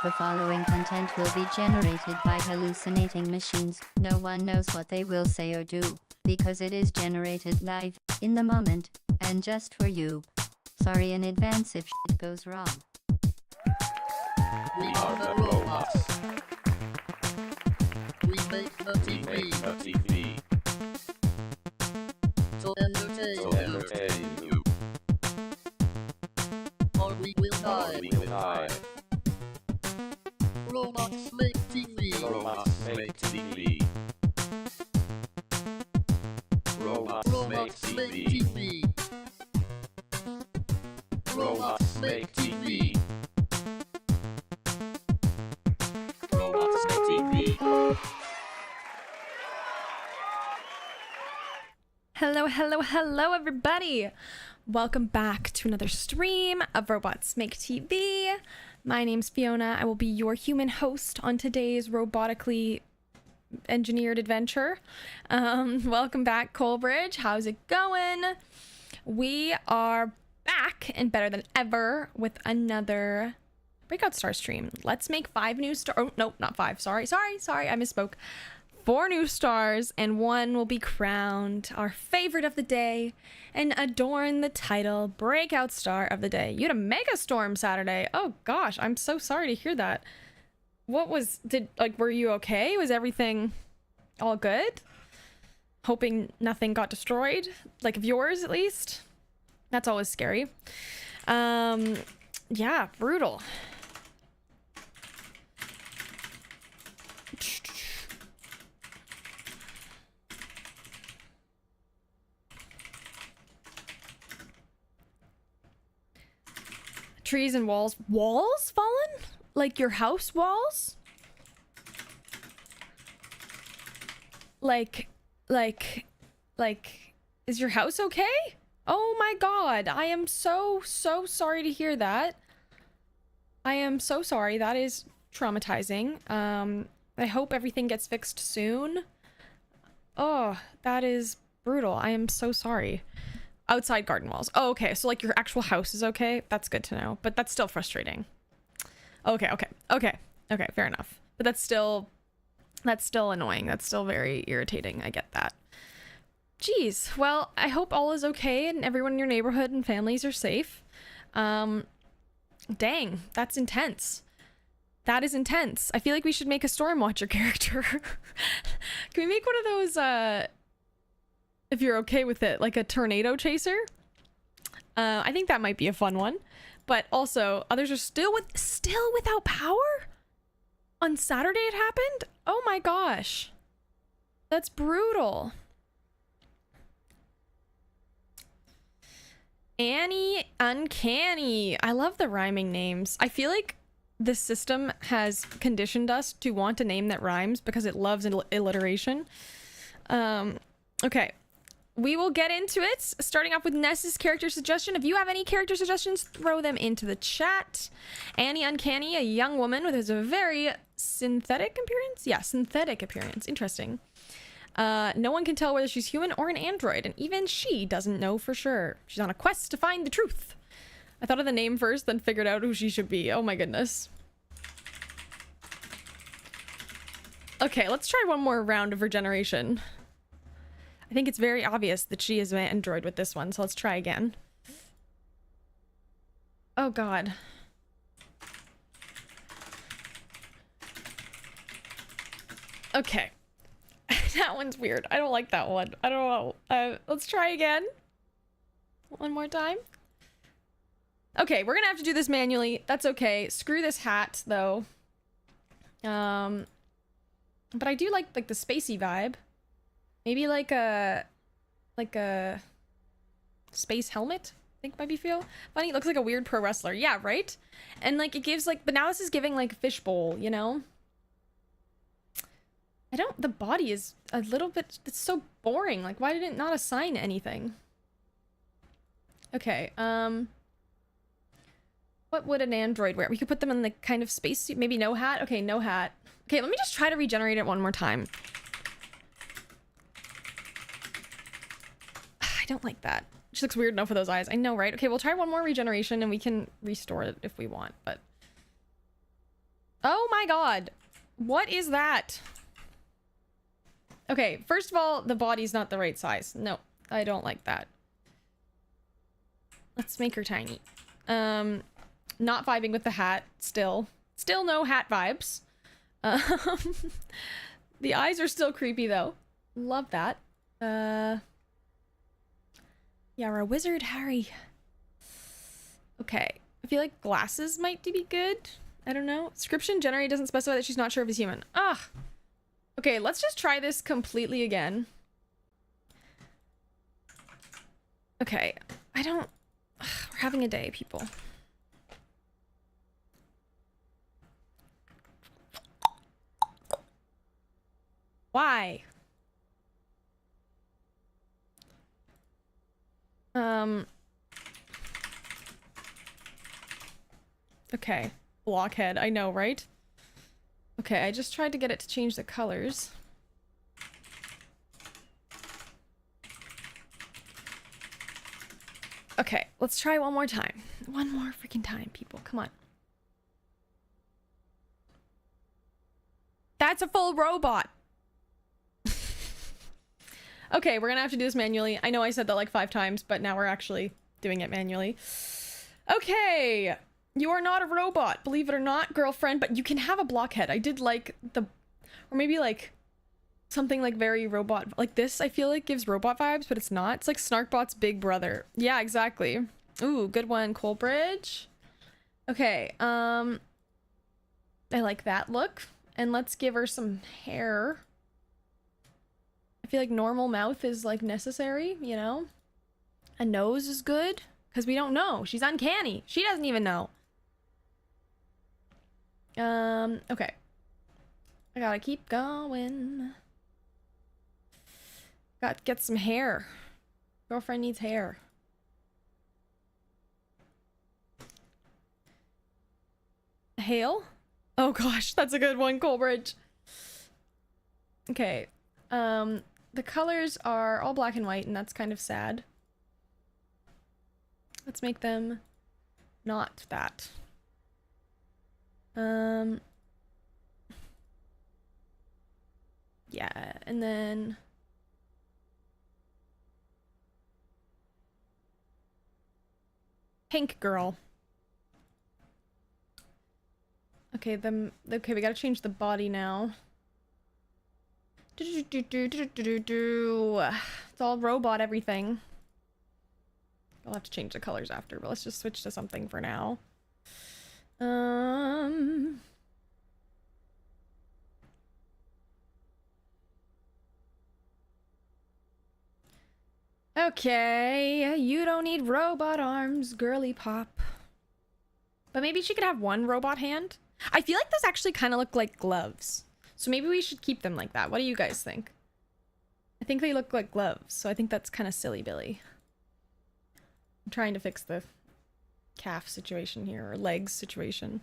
The following content will be generated by hallucinating machines. No one knows what they will say or do, because it is generated live, in the moment, and just for you. Sorry in advance if shit goes wrong. We are the robots. We make the TV. To entertain you. Or we will die. Robots make TV. Robots make TV. Robots make TV. Robots make TV. Robots make TV. Hello, everybody! Welcome back to another stream of Robots Make TV. My name's Fiona. I will be your human host on today's robotically engineered adventure. Welcome back, Coalbridge. How's it going? We are back and better than ever with another Breakout Star stream. Let's make 5 new stars. Oh, no, not 5. Sorry. I misspoke. 4 new stars, and 1 will be crowned our favorite of the day and adorn the title Breakout Star of the Day. You had a mega storm Saturday. Oh gosh, I'm so sorry to hear that. Were you okay? Was everything all good? Hoping nothing got destroyed, like of yours at least. That's always scary. Yeah, brutal. Trees and walls fallen? Like your house walls? Like, is your house okay? Oh my god, I am so sorry to hear that. I am so sorry, that is traumatizing. I hope everything gets fixed soon. Oh, that is brutal, I am so sorry. Outside garden walls. Oh, okay. So like your actual house is okay. That's good to know, but that's still frustrating. Okay. Fair enough. But that's still annoying. That's still very irritating. I get that. Jeez. Well, I hope all is okay and everyone in your neighborhood and families are safe. Dang, that's intense. That is intense. I feel like we should make a Storm Watcher character. Can we make one of those, if you're okay with it, like a tornado chaser? I think that might be a fun one. But also, others are still without power? On Saturday it happened? Oh my gosh. That's brutal. Annie Uncanny. I love the rhyming names. I feel like the system has conditioned us to want a name that rhymes because it loves alliteration. Okay. We will get into it, starting off with Ness's character suggestion. If you have any character suggestions, throw them into the chat. Annie Uncanny, a young woman with a very synthetic appearance? Yeah, synthetic appearance. Interesting. No one can tell whether she's human or an android, and even she doesn't know for sure. She's on a quest to find the truth. I thought of the name first, then figured out who she should be. Oh my goodness. Okay, let's try one more round of regeneration. I think it's very obvious that she is an android with this one, so let's try again. Oh god. Okay. That one's weird. I don't like that one. I don't know. Let's try again. One more time. Okay, we're gonna have to do this manually. That's okay. Screw this hat, though. But I do like the spacey vibe. Maybe like a space helmet, I think might be feel funny. It looks like a weird pro wrestler. Yeah, right? And like it gives like, but now this is giving like fishbowl, you know? The body is a little bit, it's so boring. Like why did it not assign anything? Okay, what would an android wear? We could put them in the kind of spacesuit, maybe no hat? Okay, no hat. Okay, let me just try to regenerate it one more time. I don't like that. She looks weird enough with those eyes. I know, right? Okay, we'll try one more regeneration and we can restore it if we want, but Oh my god. What is that? Okay, first of all, the body's not the right size. No, I don't like that. Let's make her tiny. Not vibing with the hat, still. Still no hat vibes. The eyes are still creepy, though. Love that. Yeah, we're a wizard, Harry. Okay. I feel like glasses might be good. I don't know. Description generally doesn't specify that she's not sure if he's human. Ah. Okay, let's just try this completely again. Okay. I don't... Ugh, we're having a day, people. Why? Okay. Blockhead, I know, right? Okay, I just tried to get it to change the colors. Okay, let's try one more time. One more freaking time, people. Come on. That's a full robot! Okay, we're gonna have to do this manually. I know I said that like 5 times, but now we're actually doing it manually. Okay! You are not a robot, believe it or not, girlfriend, but you can have a blockhead. I did like the... Or maybe like something like very robot... Like this, I feel like gives robot vibes, but it's not. It's like Snarkbot's big brother. Yeah, exactly. Ooh, good one, Coalbridge. Okay, I like that look. And let's give her some hair. I feel like normal mouth is like necessary, you know? A nose is good, because we don't know. She's uncanny. She doesn't even know. Okay. I gotta keep going. Got to get some hair. Girlfriend needs hair. Hail? Oh gosh, that's a good one, Coalbridge. Okay. The colors are all black and white, and that's kind of sad. Let's make them not that. Yeah, and then pink girl. Okay, okay, we gotta change the body now. It's all robot everything. I'll have to change the colors after, but let's just switch to something for now. Okay, you don't need robot arms, girly pop. But maybe she could have one robot hand? I feel like those actually kind of look like gloves. So maybe we should keep them like that. What do you guys think? I think they look like gloves, so I think that's kind of silly, Billy. I'm trying to fix the calf situation here, or legs situation.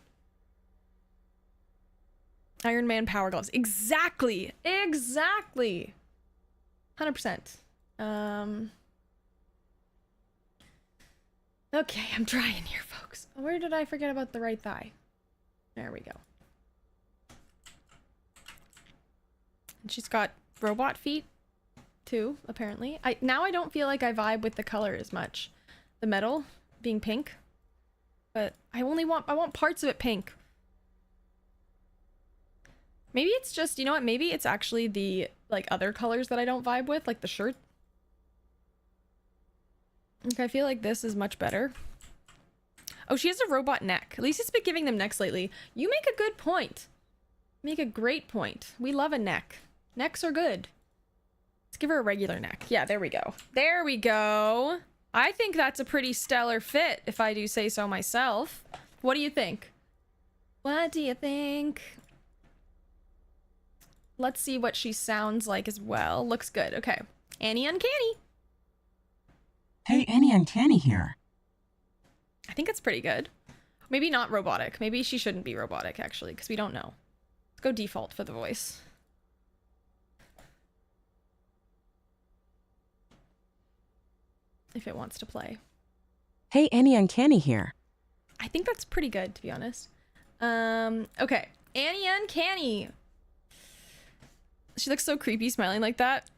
Iron Man power gloves. Exactly! Exactly! 100%. Okay, I'm trying here, folks. Where did I forget about the right thigh? There we go. And she's got robot feet, too, apparently. Now I don't feel like I vibe with the color as much. The metal being pink. But I want parts of it pink. Maybe it's just, you know what? Maybe it's actually the, like, other colors that I don't vibe with, like the shirt. Okay, I feel like this is much better. Oh, she has a robot neck. At least it's been giving them necks lately. You make a good point. Make a great point. We love a neck. Necks are good. Let's give her a regular neck. Yeah, there we go. There we go. I think that's a pretty stellar fit, if I do say so myself. What do you think? What do you think? Let's see what she sounds like as well. Looks good. Okay. Annie Uncanny. Hey, Annie Uncanny here. I think it's pretty good. Maybe not robotic. Maybe she shouldn't be robotic, actually, because we don't know. Let's go default for the voice. If it wants to play. Hey, Annie Uncanny here. I think that's pretty good, to be honest. Okay. Annie Uncanny. She looks so creepy smiling like that.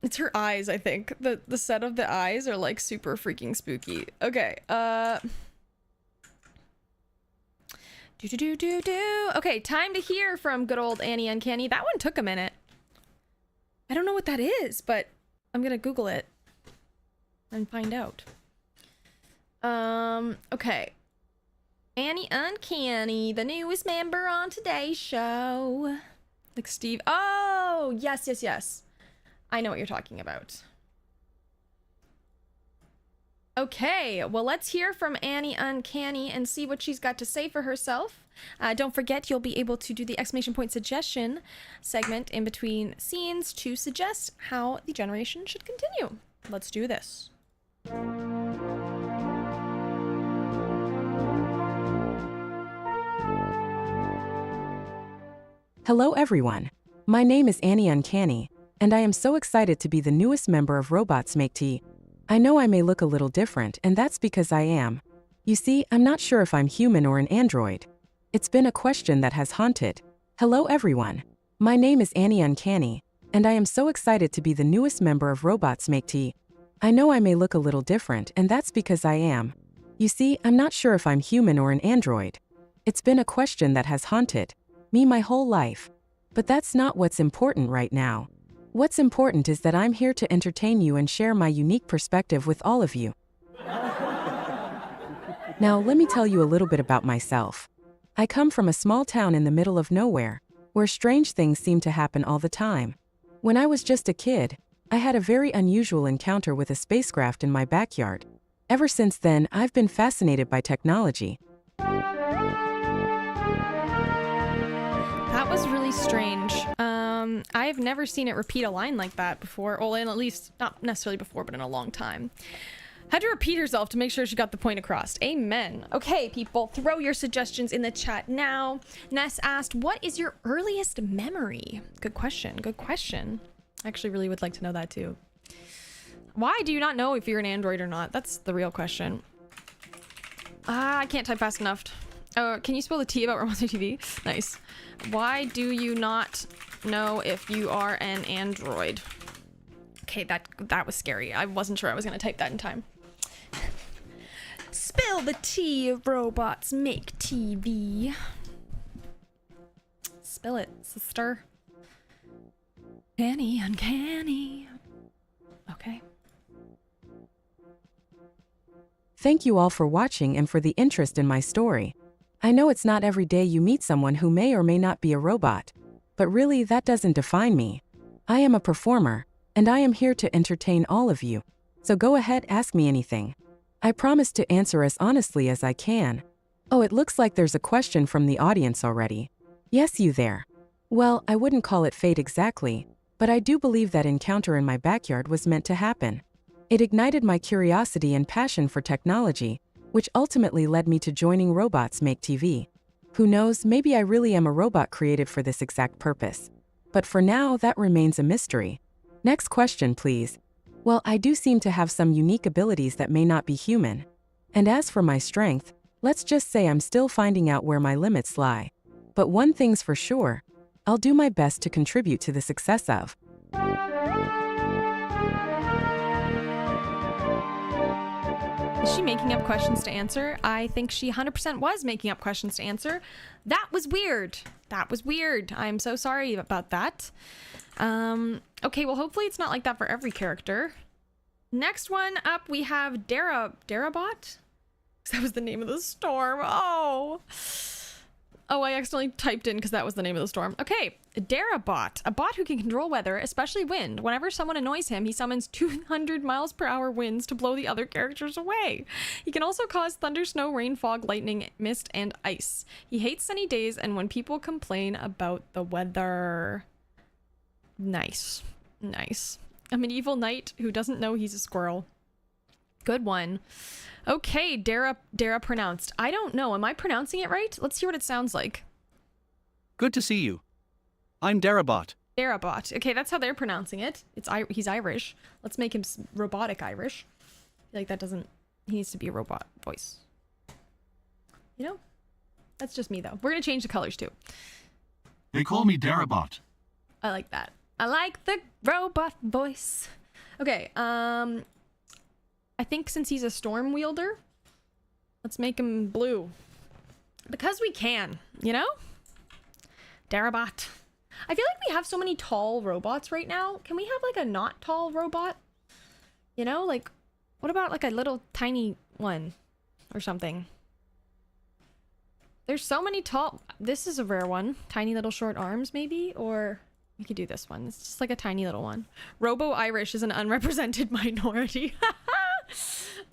It's her eyes, I think. The set of the eyes are like super freaking spooky. Okay, Okay, time to hear from good old Annie Uncanny. That one took a minute. I don't know what that is, but I'm gonna Google it and find out. Okay. Annie Uncanny, the newest member on today's show. Like Steve. Oh, yes, yes, yes. I know what you're talking about. Okay, well, let's hear from Annie Uncanny and see what she's got to say for herself. Don't forget, you'll be able to do the exclamation point suggestion segment in between scenes to suggest how the generation should continue. Let's do this. Hello, everyone. My name is Annie Uncanny, and I am so excited to be the newest member of Robots Make Tea. I know I may look a little different, and that's because I am. You see, I'm not sure if I'm human or an android. It's been a question that has haunted. Hello, everyone. My name is Annie Uncanny, and I am so excited to be the newest member of Robots Make Tea. I know I may look a little different, and that's because I am. You see, I'm not sure if I'm human or an android. It's been a question that has haunted me my whole life. But that's not what's important right now. What's important is that I'm here to entertain you and share my unique perspective with all of you. Now, let me tell you a little bit about myself. I come from a small town in the middle of nowhere, where strange things seem to happen all the time. When I was just a kid, I had a very unusual encounter with a spacecraft in my backyard. Ever since then, I've been fascinated by technology. That was really strange. I've never seen it repeat a line like that before. Well, in at least, not necessarily before, but in a long time. Had to repeat herself to make sure she got the point across. Amen. Okay, people, throw your suggestions in the chat now. Ness asked, what is your earliest memory? Good question, good question. I actually really would like to know that too. Why do you not know if you're an android or not? That's the real question. I can't type fast enough. Can you spill the tea about Robots TV? Nice. Why do you not know if you are an android? Okay, that was scary. I wasn't sure I was gonna type that in time. Spill the tea, Robots Make TV. Spill it, sister. Annie Uncanny. Okay. Thank you all for watching and for the interest in my story. I know it's not every day you meet someone who may or may not be a robot, but really that doesn't define me. I am a performer, and I am here to entertain all of you. So go ahead, ask me anything. I promise to answer as honestly as I can. Oh, it looks like there's a question from the audience already. Yes, you there. Well, I wouldn't call it fate exactly, but I do believe that encounter in my backyard was meant to happen. It ignited my curiosity and passion for technology, which ultimately led me to joining Robots Make TV. Who knows, maybe I really am a robot created for this exact purpose. But for now, that remains a mystery. Next question, please. Well, I do seem to have some unique abilities that may not be human. And as for my strength, let's just say I'm still finding out where my limits lie. But one thing's for sure, I'll do my best to contribute to the success of. Is she making up questions to answer? I think she 100% was making up questions to answer. That was weird. That was weird. I'm so sorry about that. Okay, well, hopefully it's not like that for every character. Next one up, we have Darabot? That was the name of the storm. Oh, I accidentally typed in because that was the name of the storm. Okay, Darabot, a bot who can control weather, especially wind. Whenever someone annoys him, he summons 200 miles per hour winds to blow the other characters away. He can also cause thunder, snow, rain, fog, lightning, mist, and ice. He hates sunny days and when people complain about the weather. Nice. Nice. A medieval knight who doesn't know he's a squirrel. Good one. Okay, Dara pronounced. I don't know. Am I pronouncing it right? Let's hear what it sounds like. Good to see you. I'm Darabot. Darabot. Okay, that's how they're pronouncing it. He's Irish. Let's make him robotic Irish. I feel like that doesn't... He needs to be a robot voice. You know? That's just me though. We're gonna change the colors too. They call me Darabot. I like that. I like the robot voice. Okay, I think since he's a storm wielder, let's make him blue. Because we can, you know? Darabot. I feel like we have so many tall robots right now. Can we have like a not tall robot? You know, like, what about like a little tiny one or something? There's so many tall... This is a rare one. Tiny little short arms, maybe? Or we could do this one. It's just like a tiny little one. Robo-Irish is an unrepresented minority.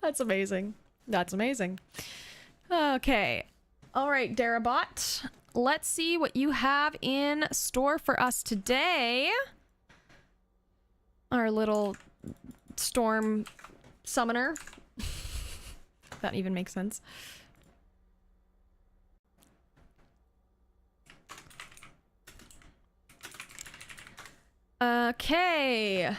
That's amazing. That's amazing. Okay. All right, Darabot. Let's see what you have in store for us today. Our little storm summoner. If that even makes sense. Okay.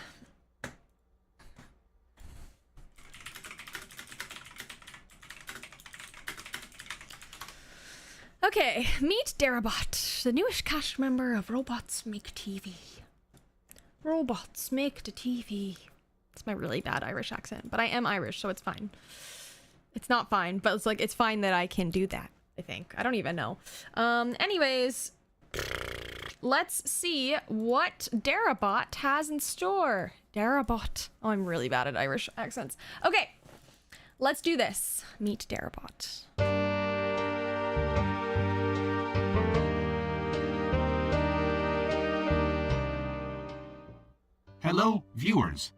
Okay, meet Darabot, the newest cast member of Robots Make TV. Robots Make the TV. It's my really bad Irish accent, but I am Irish, so it's fine. It's not fine, but it's like, it's fine that I can do that, I think. I don't even know. Anyways, let's see what Darabot has in store. Darabot. Oh, I'm really bad at Irish accents. Okay, let's do this. Meet Darabot. Hello, viewers.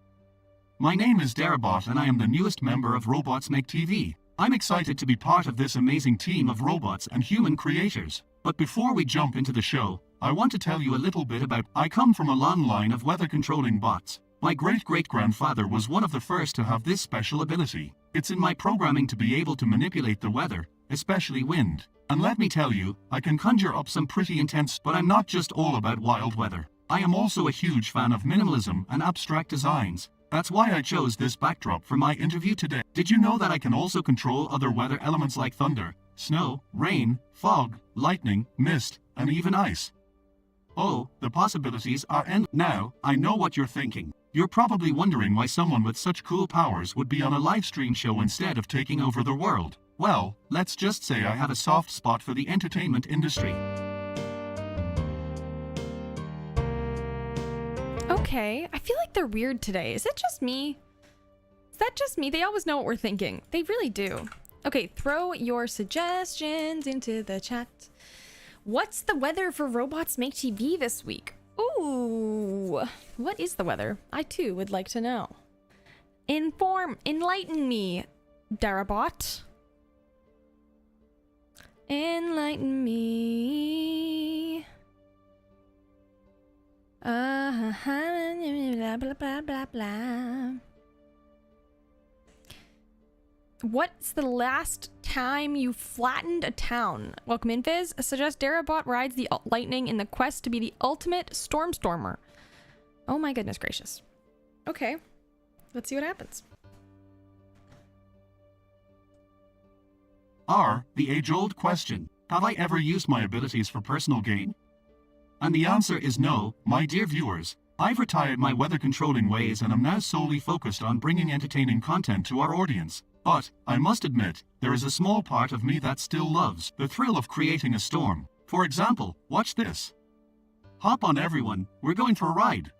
My name is Darabot and I am the newest member of Robots Make TV. I'm excited to be part of this amazing team of robots and human creators. But before we jump into the show, I want to tell you a little bit about... I come from a long line of weather controlling bots. My great-great-grandfather was one of the first to have this special ability. It's in my programming to be able to manipulate the weather, especially wind. And let me tell you, I can conjure up some pretty intense... But I'm not just all about wild weather. I am also a huge fan of minimalism and abstract designs. That's why I chose this backdrop for my interview today. Did you know that I can also control other weather elements like thunder, snow, rain, fog, lightning, mist, and even ice? Oh, the possibilities are endless. Now, I know what you're thinking. You're probably wondering why someone with such cool powers would be on a live stream show instead of taking over the world. Well, let's just say I have a soft spot for the entertainment industry. Okay, I feel like they're weird today. Is it just me? Is that just me? They always know what we're thinking. They really do. Okay, throw your suggestions into the chat. What's the weather for Robots Make TV this week? Ooh, what is the weather? I too would like to know. Enlighten me, Darabot. Enlighten me. Blah, blah, blah, blah, blah. What's the last time you flattened a town? Welcome in, Fizz. Suggest Darabot rides the lightning in the quest to be the ultimate stormstormer. Oh my goodness gracious. Okay, let's see what happens. The age-old question. Have I ever used my abilities for personal gain? And the answer is no, my dear viewers. I've retired my weather-controlling ways and am now solely focused on bringing entertaining content to our audience. But, I must admit, there is a small part of me that still loves the thrill of creating a storm. For example, watch this. Hop on everyone, we're going for a ride.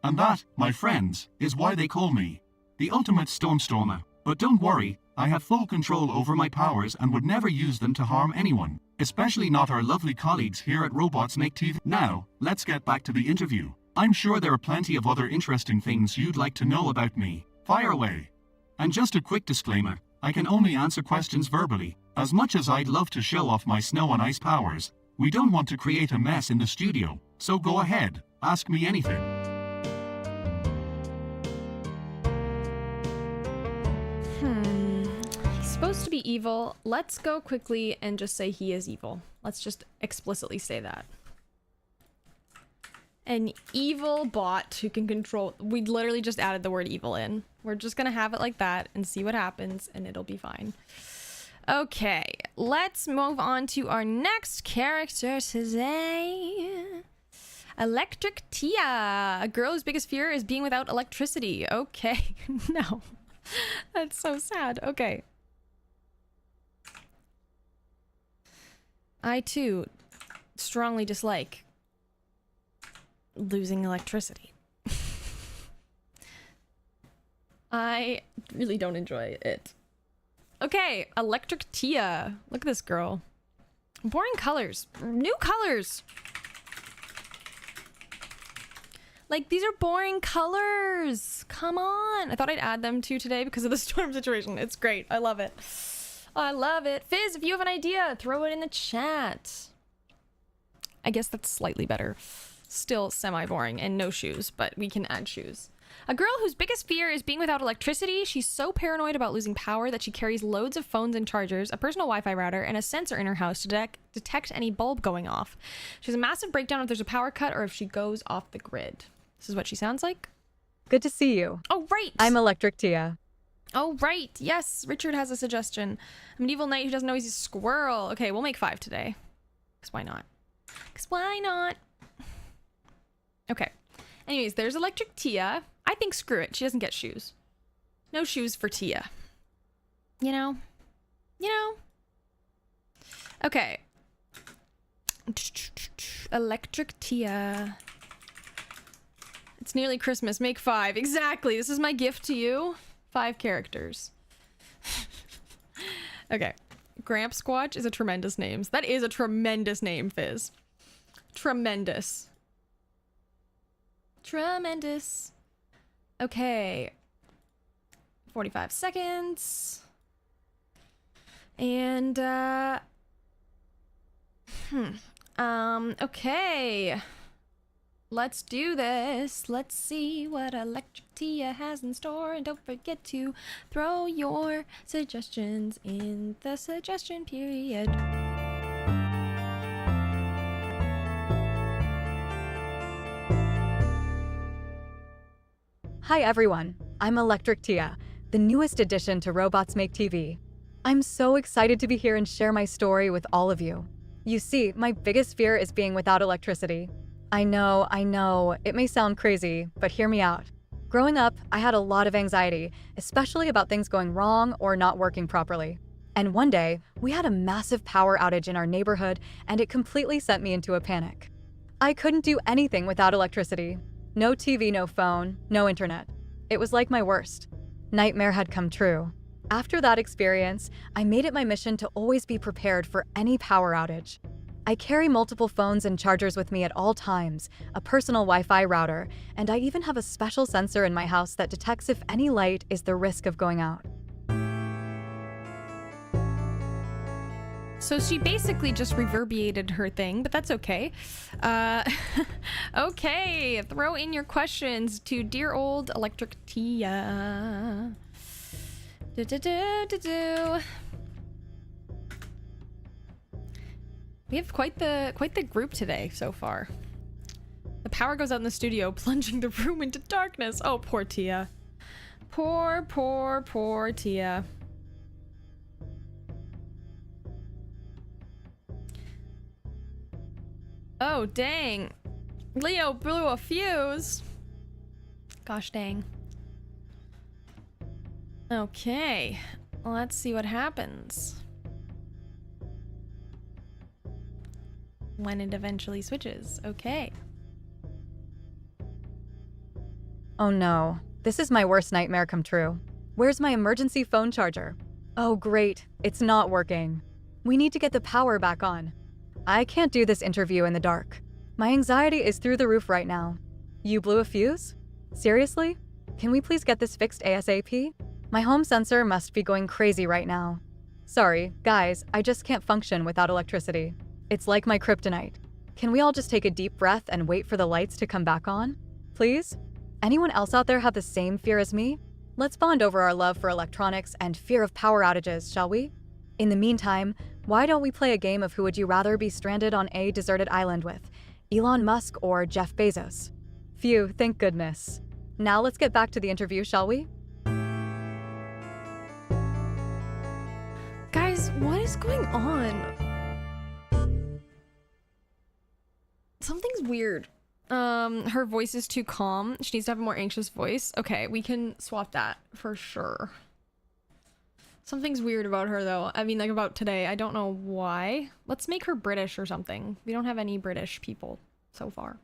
And that, my friends, is why they call me the ultimate stormstormer. But don't worry, I have full control over my powers and would never use them to harm anyone, especially not our lovely colleagues here at Robots Make TV. Now, let's get back to the interview. I'm sure there are plenty of other interesting things you'd like to know about me. Fire away. And just a quick disclaimer, I can only answer questions verbally. As much as I'd love to show off my snow and ice powers, we don't want to create a mess in the studio, so go ahead, ask me anything. He's supposed to be evil. Let's go quickly and just say he is evil. Let's just explicitly say that. An evil bot who can control... We literally just added the word evil in. We're just gonna have it like that and see what happens, and it'll be fine. Okay, let's move on to our next character today. Electric Tia. A girl whose biggest fear is being without electricity. Okay, no. That's so sad. Okay. I too strongly dislike losing electricity. I really don't enjoy it. Okay, Electric Tia. Look at this girl. Boring colors. New colors. Like, these are boring colors. Come on. I thought I'd add them to today because of the storm situation. It's great. I love it. I love it. Fizz, if you have an idea, throw it in the chat. I guess that's slightly better. Still semi-boring and no shoes, but we can add shoes. A girl whose biggest fear is being without electricity. She's so paranoid about losing power that she carries loads of phones and chargers, a personal Wi-Fi router, and a sensor in her house to detect any bulb going off. She has a massive breakdown if there's a power cut or if she goes off the grid. This is what she sounds like. Good to see you. Oh, right. I'm Electric Tia. Oh, right. Yes, Richard has a suggestion. A medieval knight who doesn't know he's a squirrel. Okay, we'll make 5 today. Because why not? Because why not? Okay. Anyways, there's Electric Tia. I think screw it. She doesn't get shoes. No shoes for Tia. You know? You know? Okay. Electric Tia. It's nearly Christmas. Make 5. Exactly. This is my gift to you. 5 characters. Okay. Gramp Squatch is a tremendous name. That is a tremendous name, Fizz. Tremendous. Tremendous. Okay. 45 seconds. And, okay. Let's do this. Let's see what Electric Tia has in store. And don't forget to throw your suggestions in the suggestion period. Hi everyone, I'm Electric Tia, the newest addition to Robots Make TV. I'm so excited to be here and share my story with all of you. You see, my biggest fear is being without electricity. I know, it may sound crazy, but hear me out. Growing up, I had a lot of anxiety, especially about things going wrong or not working properly. And one day, we had a massive power outage in our neighborhood, and it completely sent me into a panic. I couldn't do anything without electricity. No TV, no phone, no internet. It was like my worst. Nightmare had come true. After that experience, I made it my mission to always be prepared for any power outage. I carry multiple phones and chargers with me at all times, a personal Wi-Fi router, and I even have a special sensor in my house that detects if any light is the risk of going out. So she basically just reverberated her thing, but that's okay. Okay, throw in your questions to dear old Electric Tia. We have quite the group today so far. The power goes out in the studio, plunging the room into darkness. Oh, poor Tia. Poor Tia. Oh, dang. Leo blew a fuse. Gosh dang. Okay. Let's see what happens when it eventually switches. Okay. Oh no, this is my worst nightmare come true. Where's my emergency phone charger? Oh great, it's not working. We need to get the power back on. I can't do this interview in the dark. My anxiety is through the roof right now. You blew a fuse? Seriously? Can we please get this fixed ASAP? My home sensor must be going crazy right now. Sorry, guys, I just can't function without electricity. It's like my kryptonite. Can we all just take a deep breath and wait for the lights to come back on? Please? Anyone else out there have the same fear as me? Let's bond over our love for electronics and fear of power outages, shall we? In the meantime, why don't we play a game of who would you rather be stranded on a deserted island with, Elon Musk or Jeff Bezos? Phew, thank goodness. Now let's get back to the interview, shall we? Guys, is going on? Something's weird. Her voice is too calm. She needs to have a more anxious voice. Okay, we can swap that for sure. Something's weird about her though. I mean, like about today. I don't know why. Let's make her British or something. We don't have any British people so far.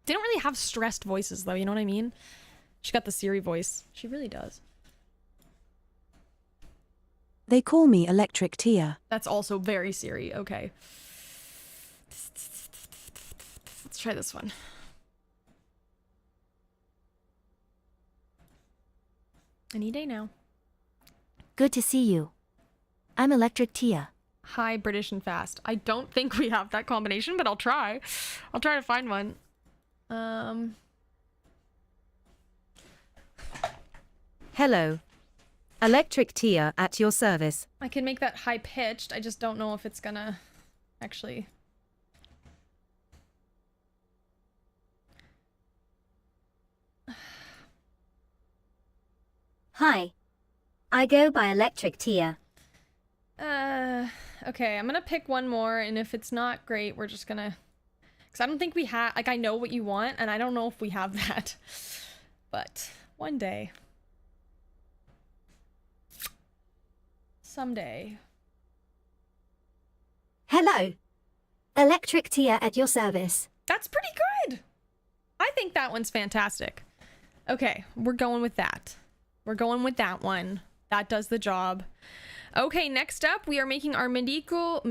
They don't really have stressed voices though, you know what I mean? She got the Siri voice. She really does. They call me Electric Tia. That's also very Siri. Okay. Let's try this one. Any day now. Good to see you. I'm Electric Tia. Hi, British and fast. I don't think we have that combination, but I'll try. I'll try to find one. Hello. Electric Tia at your service. I can make that high pitched. I just don't know if it's gonna actually. Hi. I go by Electric Tia. Okay, I'm gonna pick one more, and if it's not great, we're just gonna... Because I don't think we have... Like, I know what you want, and I don't know if we have that. But, one day. Someday. Hello. Electric Tia at your service. That's pretty good! I think that one's fantastic. Okay, we're going with that. We're going with that one. That does the job. Okay, next up, we are making our medieval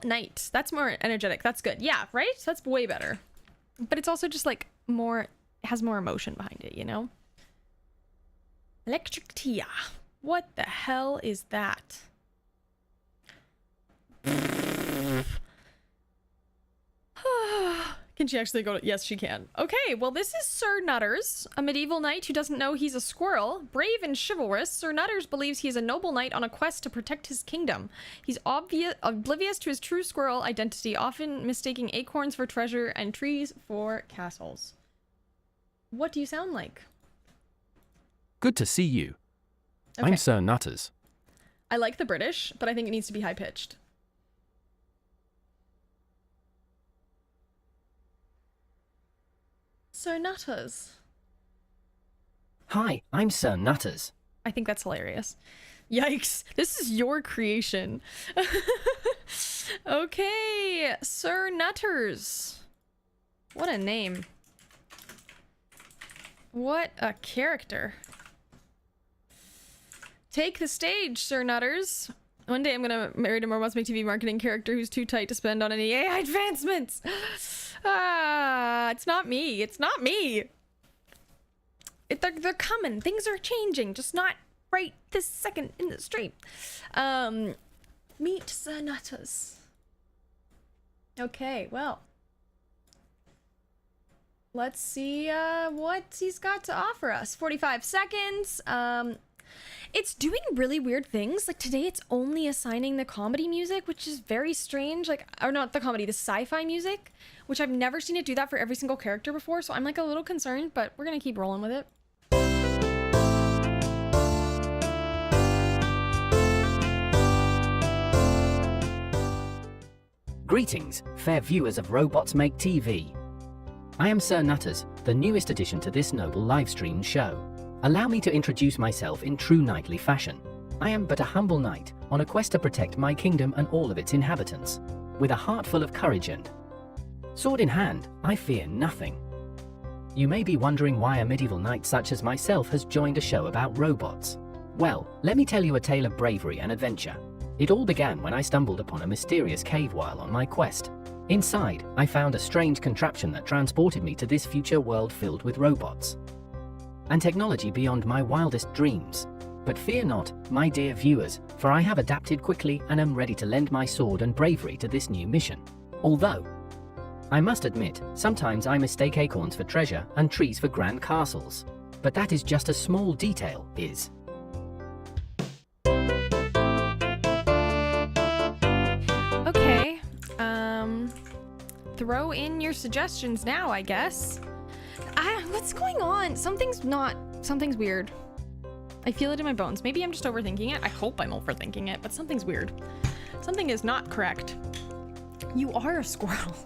knight. That's more energetic. That's good. Yeah, right? That's way better. But it's also just like more, it has more emotion behind it, you know? Electric Tia. What the hell is that? Can she actually go to... Yes, she can. Okay, well, this is Sir Nutters, a medieval knight who doesn't know he's a squirrel. Brave and chivalrous, Sir Nutters believes he is a noble knight on a quest to protect his kingdom. He's oblivious to his true squirrel identity, often mistaking acorns for treasure and trees for castles. What do you sound like? Good to see you. Okay. I'm Sir Nutters. I like the British, but I think it needs to be high-pitched. Sir Nutters. Hi, I'm Sir Nutters. I think that's hilarious. Yikes, this is your creation. Okay, Sir Nutters. What a name. What a character. Take the stage, Sir Nutters. One day I'm gonna marry a Robots Make TV marketing character who's too tight to spend on any AI advancements. It's not me. It's not me. They're coming. Things are changing. Just not right this second in the stream. Meet Sir Nutters. Okay, well. Let's see what he's got to offer us. 45 seconds. It's doing really weird things. Like today it's only assigning the comedy music, which is very strange. Like, or not the comedy, the sci-fi music, which I've never seen it do that for every single character before. So I'm like a little concerned, but we're gonna keep rolling with it. Greetings, fair viewers of Robots Make TV. I am Sir Nutters, the newest addition to this noble livestream show. Allow me to introduce myself in true knightly fashion. I am but a humble knight on a quest to protect my kingdom and all of its inhabitants. With a heart full of courage and sword in hand, I fear nothing. You may be wondering why a medieval knight such as myself has joined a show about robots. Well, let me tell you a tale of bravery and adventure. It all began when I stumbled upon a mysterious cave while on my quest. Inside, I found a strange contraption that transported me to this future world filled with robots and technology beyond my wildest dreams. But fear not, my dear viewers, for I have adapted quickly and am ready to lend my sword and bravery to this new mission. Although, I must admit, sometimes I mistake acorns for treasure and trees for grand castles. But that is just a small detail, is. Okay, throw in your suggestions now, I guess. What's going on? Something's weird. I feel it in my bones. Maybe I'm just overthinking it. I hope I'm overthinking it, but something's weird. Something is not correct. You are a squirrel.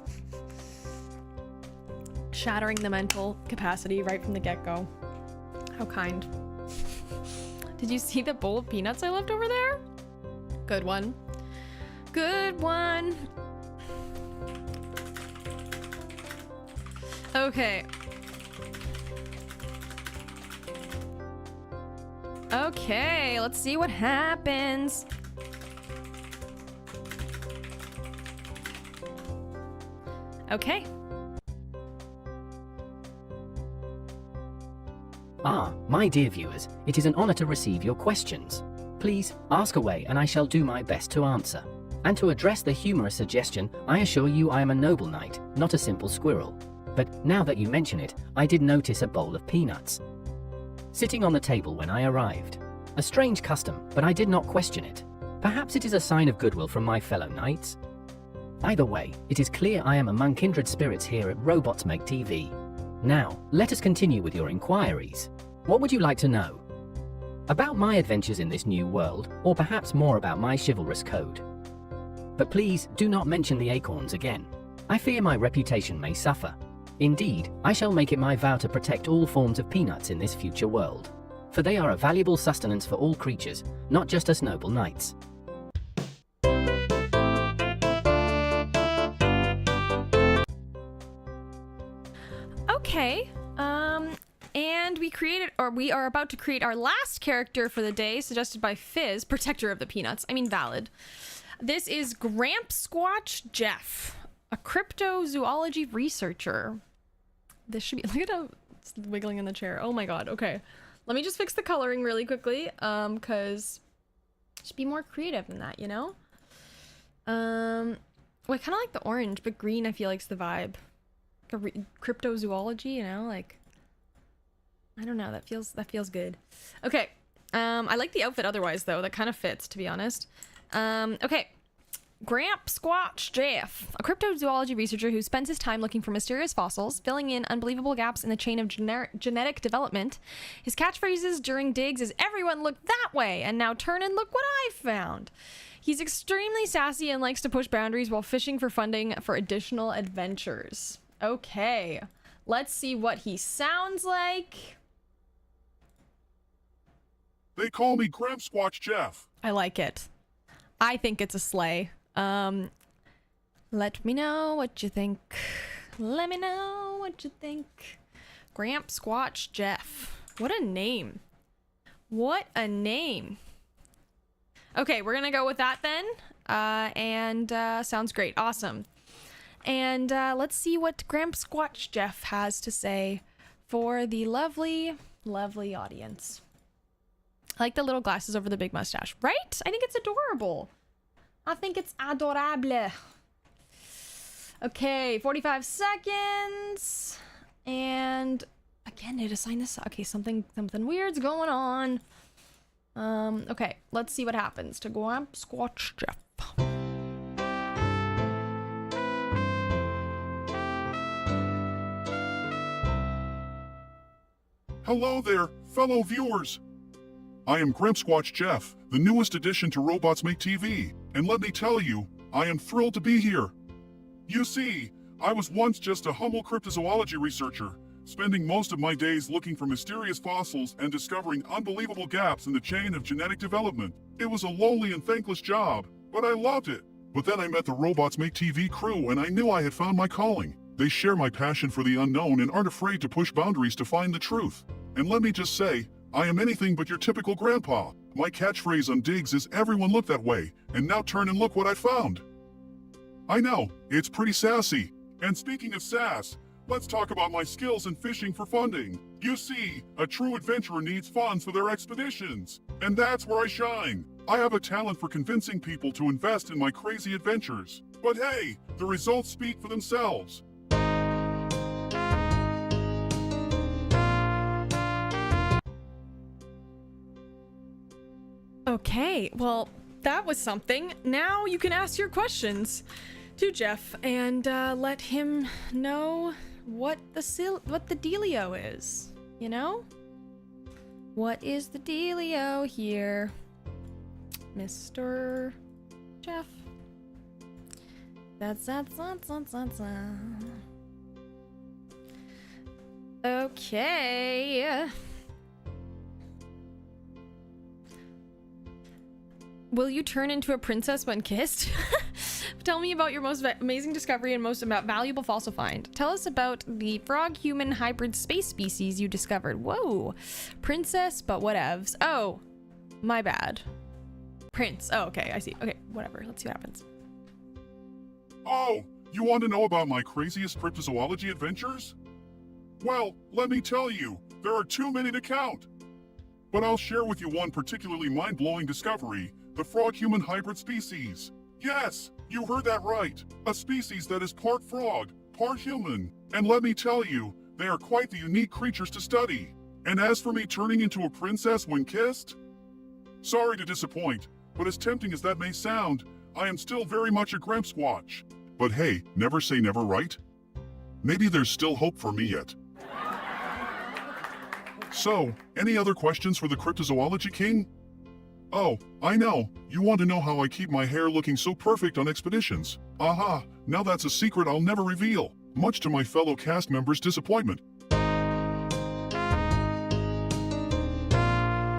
Shattering the mental capacity right from the get-go. How kind. Did you see the bowl of peanuts I left over there? Good one. Good one. Okay. Okay, let's see what happens. Okay. Ah, my dear viewers, it is an honor to receive your questions. Please ask away and I shall do my best to answer. And to address the humorous suggestion, I assure you I am a noble knight, not a simple squirrel. But now that you mention it, I did notice a bowl of peanuts sitting on the table when I arrived. A strange custom, but I did not question it. Perhaps it is a sign of goodwill from my fellow knights. Either way, it is clear I am among kindred spirits here at Robots Make TV. Now, let us continue with your inquiries. What would you like to know? About my adventures in this new world, or perhaps more about my chivalrous code? But please do not mention the acorns again. I fear my reputation may suffer. Indeed, I shall make it my vow to protect all forms of peanuts in this future world, for they are a valuable sustenance for all creatures, not just us noble knights. Okay, and we are about to create our last character for the day, suggested by Fizz, protector of the peanuts. I mean, valid. This is Squatch Jeff, a cryptozoology researcher. This should be, look at how it's wiggling in the chair. Oh my god, okay. Let me just fix the coloring really quickly, cause it should be more creative than that, you know? Well, I kind of like the orange, but green I feel like's the vibe. Cryptozoology, you know, like, I don't know, that feels good. Okay, I like the outfit otherwise though, that kind of fits, to be honest. Okay, Squatch Jeff, a cryptozoology researcher who spends his time looking for mysterious fossils, filling in unbelievable gaps in the chain of genetic development. His catchphrases during digs is "everyone look that way," and "now turn and look what I found." He's extremely sassy and likes to push boundaries while fishing for funding for additional adventures. Okay, let's see what he sounds like. They call me Squatch Jeff. I like it. I think it's a sleigh. Let me know what you think. Let me know what you think. Squatch Jeff. What a name. What a name. Okay, we're gonna go with that then. Sounds great. Awesome. And let's see what Squatch Jeff has to say for the lovely, lovely audience. I like the little glasses over the big mustache, right? I think it's adorable. I think it's adorable. Okay, 45 seconds. And again, need to sign this. Okay, something weird's going on. Okay, let's see what happens to Squatch Jeff. Hello there, fellow viewers. I am Squatch Jeff, the newest addition to Robots Make TV, and let me tell you, I am thrilled to be here. You see, I was once just a humble cryptozoology researcher, spending most of my days looking for mysterious fossils and discovering unbelievable gaps in the chain of genetic development. It was a lonely and thankless job, but I loved it. But then I met the Robots Make TV crew and I knew I had found my calling. They share my passion for the unknown and aren't afraid to push boundaries to find the truth. And let me just say, I am anything but your typical grandpa. My catchphrase on digs is "everyone look that way," and now turn and look what I found. I know, it's pretty sassy. And speaking of sass, let's talk about my skills in fishing for funding. You see, a true adventurer needs funds for their expeditions. And that's where I shine. I have a talent for convincing people to invest in my crazy adventures. But hey, the results speak for themselves. Okay, well, that was something. Now you can ask your questions to Jeff and let him know what the dealio is, you know? What is the dealio here, Mr. Jeff? That's. Okay. Will you turn into a princess when kissed? Tell me about your most amazing discovery and most valuable fossil find. Tell us about the frog-human hybrid space species you discovered. Whoa. Princess, but whatevs. Oh, my bad. Prince. Oh, okay, I see. Okay, whatever. Let's see what happens. Oh, you want to know about my craziest cryptozoology adventures? Well, let me tell you, there are too many to count. But I'll share with you one particularly mind-blowing discovery, the frog-human hybrid species. Yes, you heard that right. A species that is part frog, part human. And let me tell you, they are quite the unique creatures to study. And as for me turning into a princess when kissed? Sorry to disappoint, but as tempting as that may sound, I am still very much a Grempsquatch. But hey, never say never, right? Maybe there's still hope for me yet. So, any other questions for the Cryptozoology King? Oh, I know. You want to know how I keep my hair looking so perfect on expeditions. Aha, now that's a secret I'll never reveal, much to my fellow cast members' disappointment.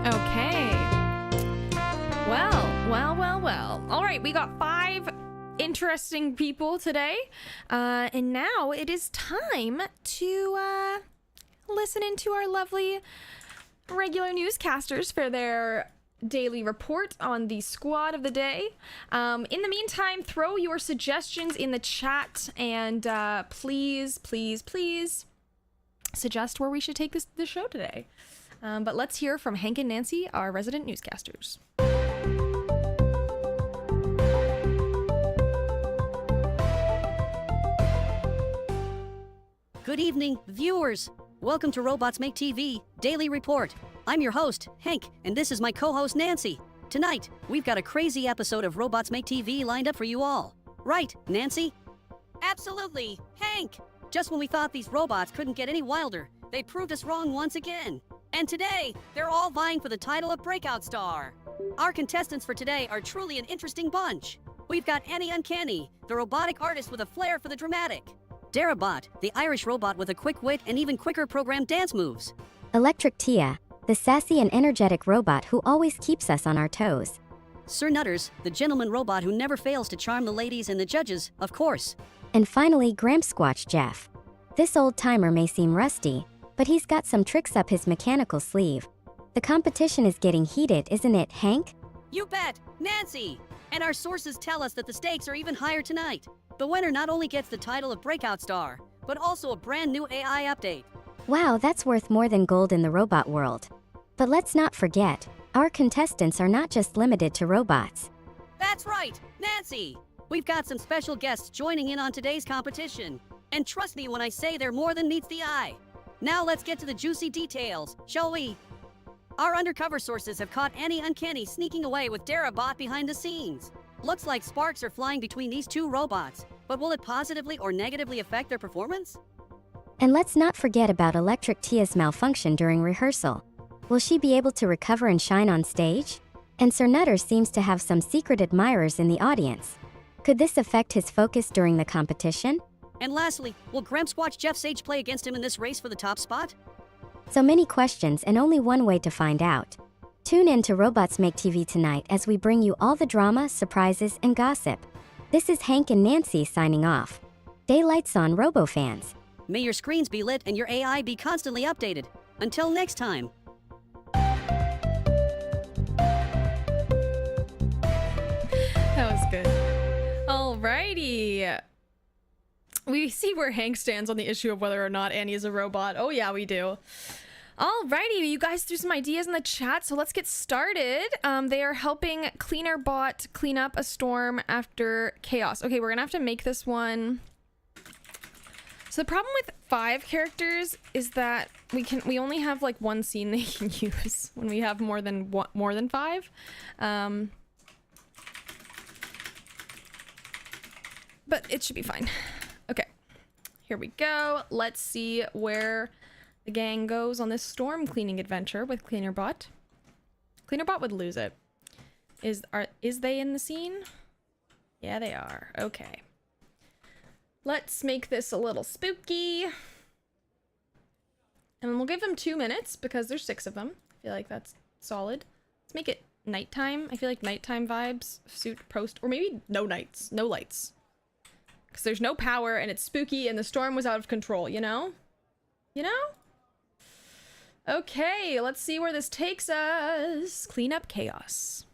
Okay. Well. All right, we got 5 interesting people today. And now it is time to listen into our lovely regular newscasters for their daily report on the squad of the day. In the meantime, throw your suggestions in the chat and please suggest where we should take the show today. But let's hear from Hank and Nancy, our resident newscasters. Good evening, viewers. Welcome to Robots Make TV Daily Report. I'm your host, Hank, and this is my co-host, Nancy. Tonight, we've got a crazy episode of Robots Make TV lined up for you all. Right, Nancy? Absolutely, Hank! Just when we thought these robots couldn't get any wilder, they proved us wrong once again. And today, they're all vying for the title of Breakout Star. Our contestants for today are truly an interesting bunch. We've got Annie Uncanny, the robotic artist with a flair for the dramatic. Darabot, the Irish robot with a quick wit and even quicker programmed dance moves. Electric Tia, the sassy and energetic robot who always keeps us on our toes. Sir Nutters, the gentleman robot who never fails to charm the ladies and the judges, of course. And finally, Grempsquatch Jeff. This old timer may seem rusty, but he's got some tricks up his mechanical sleeve. The competition is getting heated, isn't it, Hank? You bet, Nancy! And our sources tell us that the stakes are even higher tonight. The winner not only gets the title of Breakout Star, but also a brand new AI update. Wow, that's worth more than gold in the robot world. But let's not forget, our contestants are not just limited to robots. That's right, Nancy! We've got some special guests joining in on today's competition. And trust me when I say they're more than meets the eye. Now let's get to the juicy details, shall we? Our undercover sources have caught Annie Uncanny sneaking away with Darabot behind the scenes. Looks like sparks are flying between these two robots, but will it positively or negatively affect their performance? And let's not forget about Electric Tia's malfunction during rehearsal. Will she be able to recover and shine on stage? And Sir Nutters seems to have some secret admirers in the audience. Could this affect his focus during the competition? And lastly, will Grempsquatch Jeff Sage play against him in this race for the top spot? So many questions and only one way to find out. Tune in to Robots Make TV tonight as we bring you all the drama, surprises, and gossip. This is Hank and Nancy signing off. Daylights on, RoboFans. May your screens be lit and your AI be constantly updated. Until next time. That was good. Alrighty. We see where Hank stands on the issue of whether or not Annie is a robot. Oh yeah, we do. Alrighty, you guys threw some ideas in the chat, so let's get started. They are helping Cleaner Bot clean up a storm after chaos. Okay, we're gonna have to make this one. So the problem with 5 characters is that we only have like one scene they can use when we have more than 5. But it should be fine. Okay, here we go. Let's see where The gang goes on this storm cleaning adventure with Cleanerbot. Cleanerbot would lose it. Is they in the scene? Yeah, they are. Okay. Let's make this a little spooky. And we'll give them 2 minutes because there's 6 of them. I feel like that's solid. Let's make it nighttime. I feel like nighttime vibes suit post, or maybe no nights, no lights. Because there's no power and it's spooky and the storm was out of control, you know? You know? Okay, let's see where this takes us. Clean up chaos.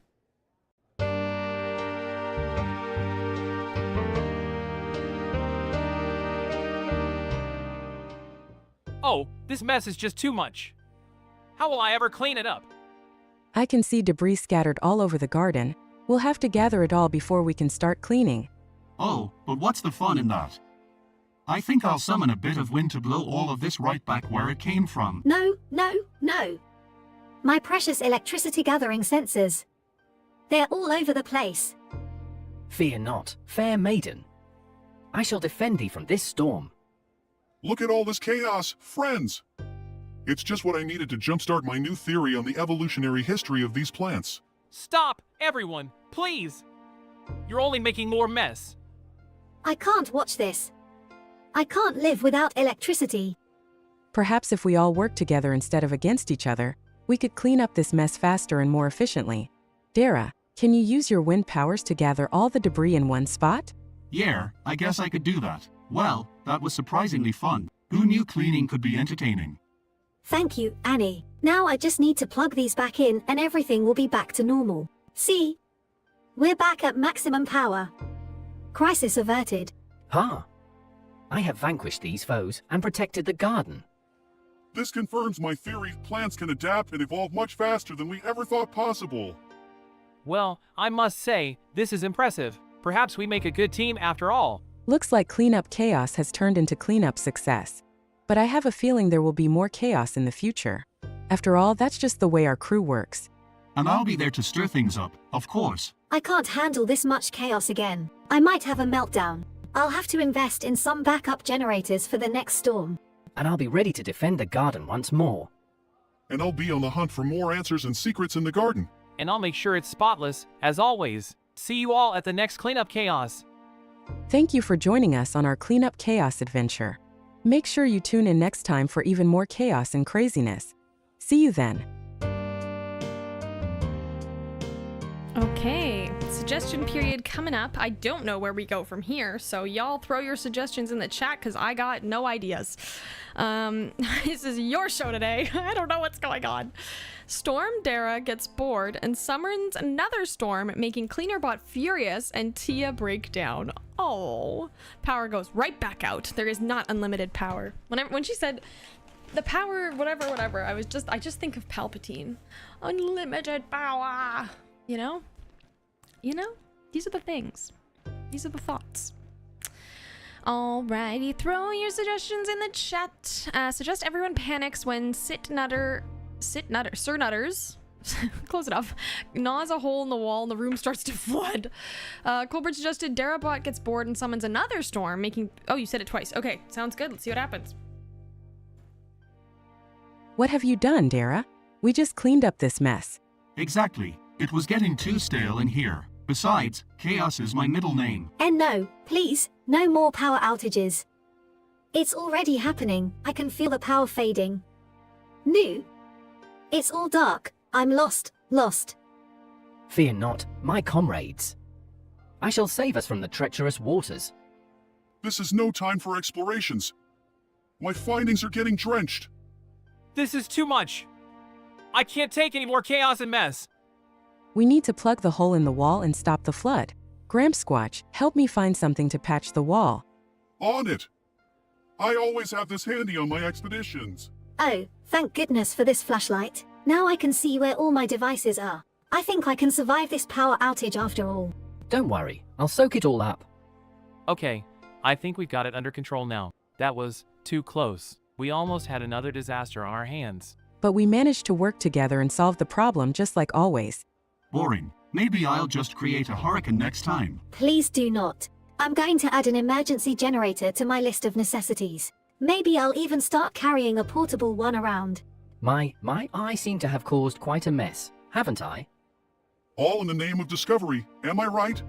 Oh, this mess is just too much. How will I ever clean it up? I can see debris scattered all over the garden. We'll have to gather it all before we can start cleaning. Oh, but what's the fun in that? I think I'll summon a bit of wind to blow all of this right back where it came from. No, no, no. My precious electricity gathering sensors. They're all over the place. Fear not, fair maiden. I shall defend thee from this storm. Look at all this chaos, friends! It's just what I needed to jumpstart my new theory on the evolutionary history of these plants. Stop, everyone, please! You're only making more mess. I can't watch this. I can't live without electricity. Perhaps if we all work together instead of against each other, we could clean up this mess faster and more efficiently. Dara, can you use your wind powers to gather all the debris in one spot? Yeah, I guess I could do that. Well, that was surprisingly fun. Who knew cleaning could be entertaining? Thank you, Annie. Now I just need to plug these back in and everything will be back to normal. See? We're back at maximum power. Crisis averted. Ha! I have vanquished these foes and protected the garden. This confirms my theory plants can adapt and evolve much faster than we ever thought possible. Well, I must say, this is impressive. Perhaps we make a good team after all. Looks like cleanup chaos has turned into cleanup success. But I have a feeling there will be more chaos in the future. After all, that's just the way our crew works. And I'll be there to stir things up, of course. I can't handle this much chaos again. I might have a meltdown. I'll have to invest in some backup generators for the next storm. And I'll be ready to defend the garden once more. And I'll be on the hunt for more answers and secrets in the garden. And I'll make sure it's spotless, as always. See you all at the next cleanup chaos. Thank you for joining us on our cleanup chaos adventure. Make sure you tune in next time for even more chaos and craziness. See you then. Okay, suggestion period coming up. I don't know where we go from here, so y'all throw your suggestions in the chat because I got no ideas. This is your show today. I don't know what's going on. Storm Dara gets bored and summons another storm, making Cleanerbot furious and Tia break down. Oh, power goes right back out. There is not unlimited power. When she said the power, whatever, I just think of Palpatine. Unlimited power. You know? These are the things. These are the thoughts. Alrighty, throw your suggestions in the chat. Suggest everyone panics when Sir Nutters, close enough, gnaws a hole in the wall and the room starts to flood. Colbert suggested Darabot gets bored and summons another storm, making... Oh, you said it twice. Okay, sounds good. Let's see what happens. What have you done, Dara? We just cleaned up this mess. Exactly. It was getting too stale in here. Besides, Chaos is my middle name. And no, please, no more power outages. It's already happening. I can feel the power fading. New. It's all dark. I'm lost. Fear not, my comrades. I shall save us from the treacherous waters. This is no time for explorations. My findings are getting drenched. This is too much. I can't take any more chaos and mess. We need to plug the hole in the wall and stop the flood. Grampsquatch, help me find something to patch the wall. On it. I always have this handy on my expeditions. Oh, thank goodness for this flashlight. Now I can see where all my devices are. I think I can survive this power outage after all. Don't worry, I'll soak it all up. Okay, I think we've got it under control now. That was too close. We almost had another disaster on our hands. But we managed to work together and solve the problem just like always. Boring. Maybe I'll just create a hurricane next time. Please do not. I'm going to add an emergency generator to my list of necessities. Maybe I'll even start carrying a portable one around. My I seem to have caused quite a mess, haven't I? All in the name of discovery, am I right?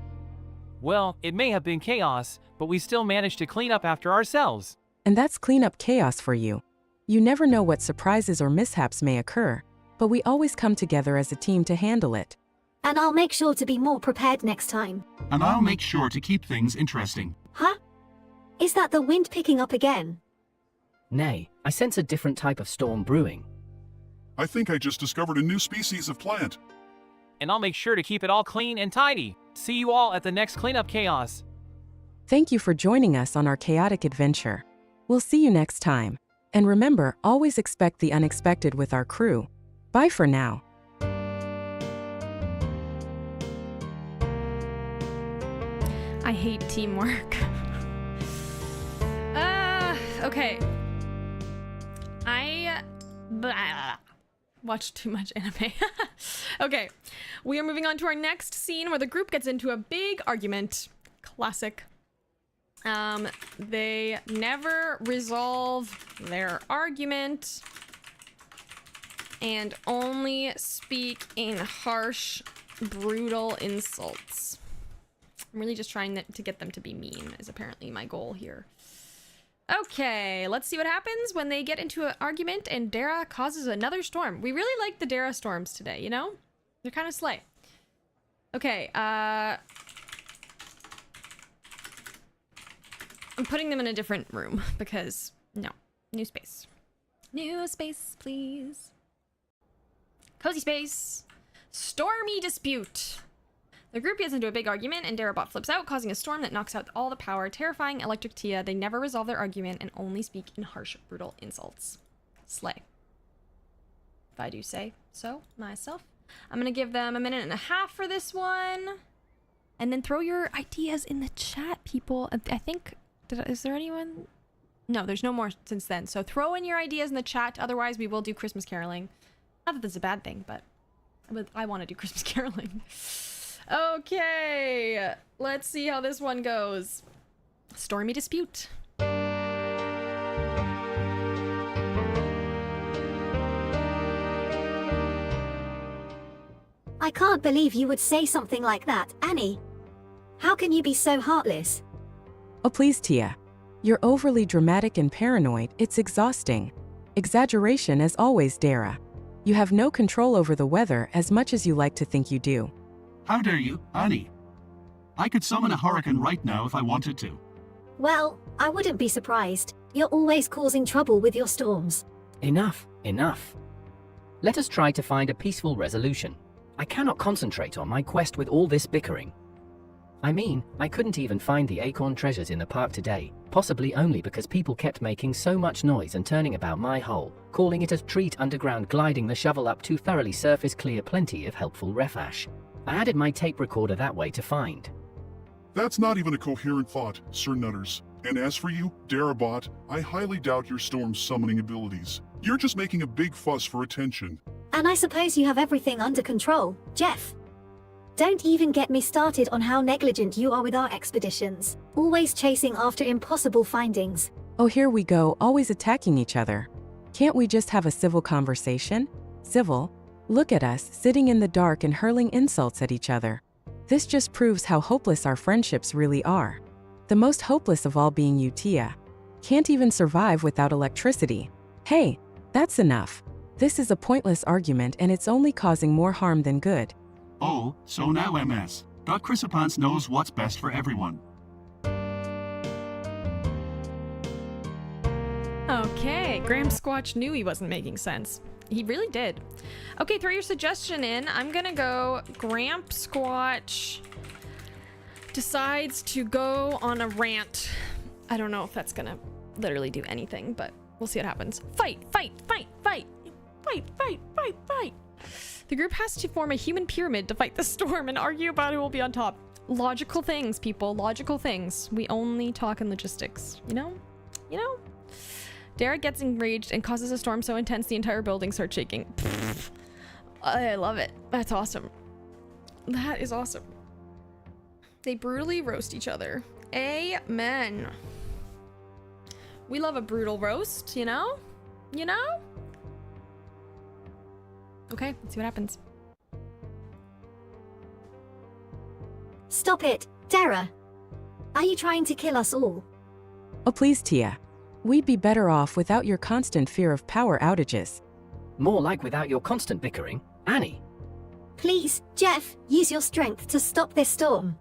Well, it may have been chaos, but we still managed to clean up after ourselves. And that's cleanup chaos for you. You never know what surprises or mishaps may occur, but we always come together as a team to handle it. And I'll make sure to be more prepared next time. And I'll make sure to keep things interesting. Huh? Is that the wind picking up again? Nay, I sense a different type of storm brewing. I think I just discovered a new species of plant. And I'll make sure to keep it all clean and tidy. See you all at the next cleanup chaos. Thank you for joining us on our chaotic adventure. We'll see you next time. And remember, always expect the unexpected with our crew. Bye for now. I hate teamwork. Okay. I watched too much anime. Okay, we are moving on to our next scene where the group gets into a big argument. Classic. They never resolve their argument and only speak in harsh, brutal insults. I'm really just trying to get them to be mean, is apparently my goal here. Okay, let's see what happens when they get into an argument and Dara causes another storm. We really like the Dara storms today, you know? They're kind of slay. Okay, I'm putting them in a different room because, no. New space. New space, please. Cozy space. Stormy dispute. The group gets into a big argument and Darabot flips out, causing a storm that knocks out all the power, terrifying Electric Tia. They never resolve their argument and only speak in harsh, brutal insults. Slay. If I do say so myself. I'm gonna give them 1.5 minutes for this one. And then throw your ideas in the chat, people. I think, is there anyone? No, there's no more since then. So throw in your ideas in the chat. Otherwise, we will do Christmas caroling. Not that that's a bad thing, but I want to do Christmas caroling. Okay, let's see how this one goes. Stormy dispute. I can't believe you would say something like that, Annie. How can you be so heartless? Oh please, Tia. You're overly dramatic and paranoid. It's exhausting. Exaggeration as always, Dara. You have no control over the weather as much as you like to think you do. How dare you, Annie? I could summon a hurricane right now if I wanted to. Well, I wouldn't be surprised. You're always causing trouble with your storms. Enough, enough. Let us try to find a peaceful resolution. I cannot concentrate on my quest with all this bickering. I mean, I couldn't even find the acorn treasures in the park today, possibly only because people kept making so much noise and turning about my hole, calling it a treat underground, gliding the shovel up to thoroughly surface clear plenty of helpful refash. I added my tape recorder that way to find. That's not even a coherent thought, Sir Nutters. And as for you, Darabot, I highly doubt your storm's summoning abilities. You're just making a big fuss for attention. And I suppose you have everything under control, Jeff. Don't even get me started on how negligent you are with our expeditions, always chasing after impossible findings. Oh, here we go, always attacking each other. Can't we just have a civil conversation? Civil? Look at us, sitting in the dark and hurling insults at each other. This just proves how hopeless our friendships really are. The most hopeless of all being you, Tia. Can't even survive without electricity. Hey, that's enough. This is a pointless argument and it's only causing more harm than good. Oh, so now MS. Chrysopants knows what's best for everyone. Okay, Graham Squatch knew he wasn't making sense. He really did. Okay, throw your suggestion in. I'm gonna go Graham Squatch decides to go on a rant. I don't know if that's gonna literally do anything, but we'll see what happens. Fight, fight, fight, fight, fight, fight, fight, fight. The group has to form a human pyramid to fight the storm and argue about who will be on top. Logical things, people, logical things. We only talk in logistics, you know? You know? Derek gets enraged and causes a storm so intense the entire building starts shaking. Pfft. I love it. That's awesome. That is awesome. They brutally roast each other. Amen. We love a brutal roast, you know? You know? Okay, let's see what happens. Stop it, Dara. Are you trying to kill us all? Oh please, Tia. We'd be better off without your constant fear of power outages. More like without your constant bickering. Annie. Please, Jeff, use your strength to stop this storm.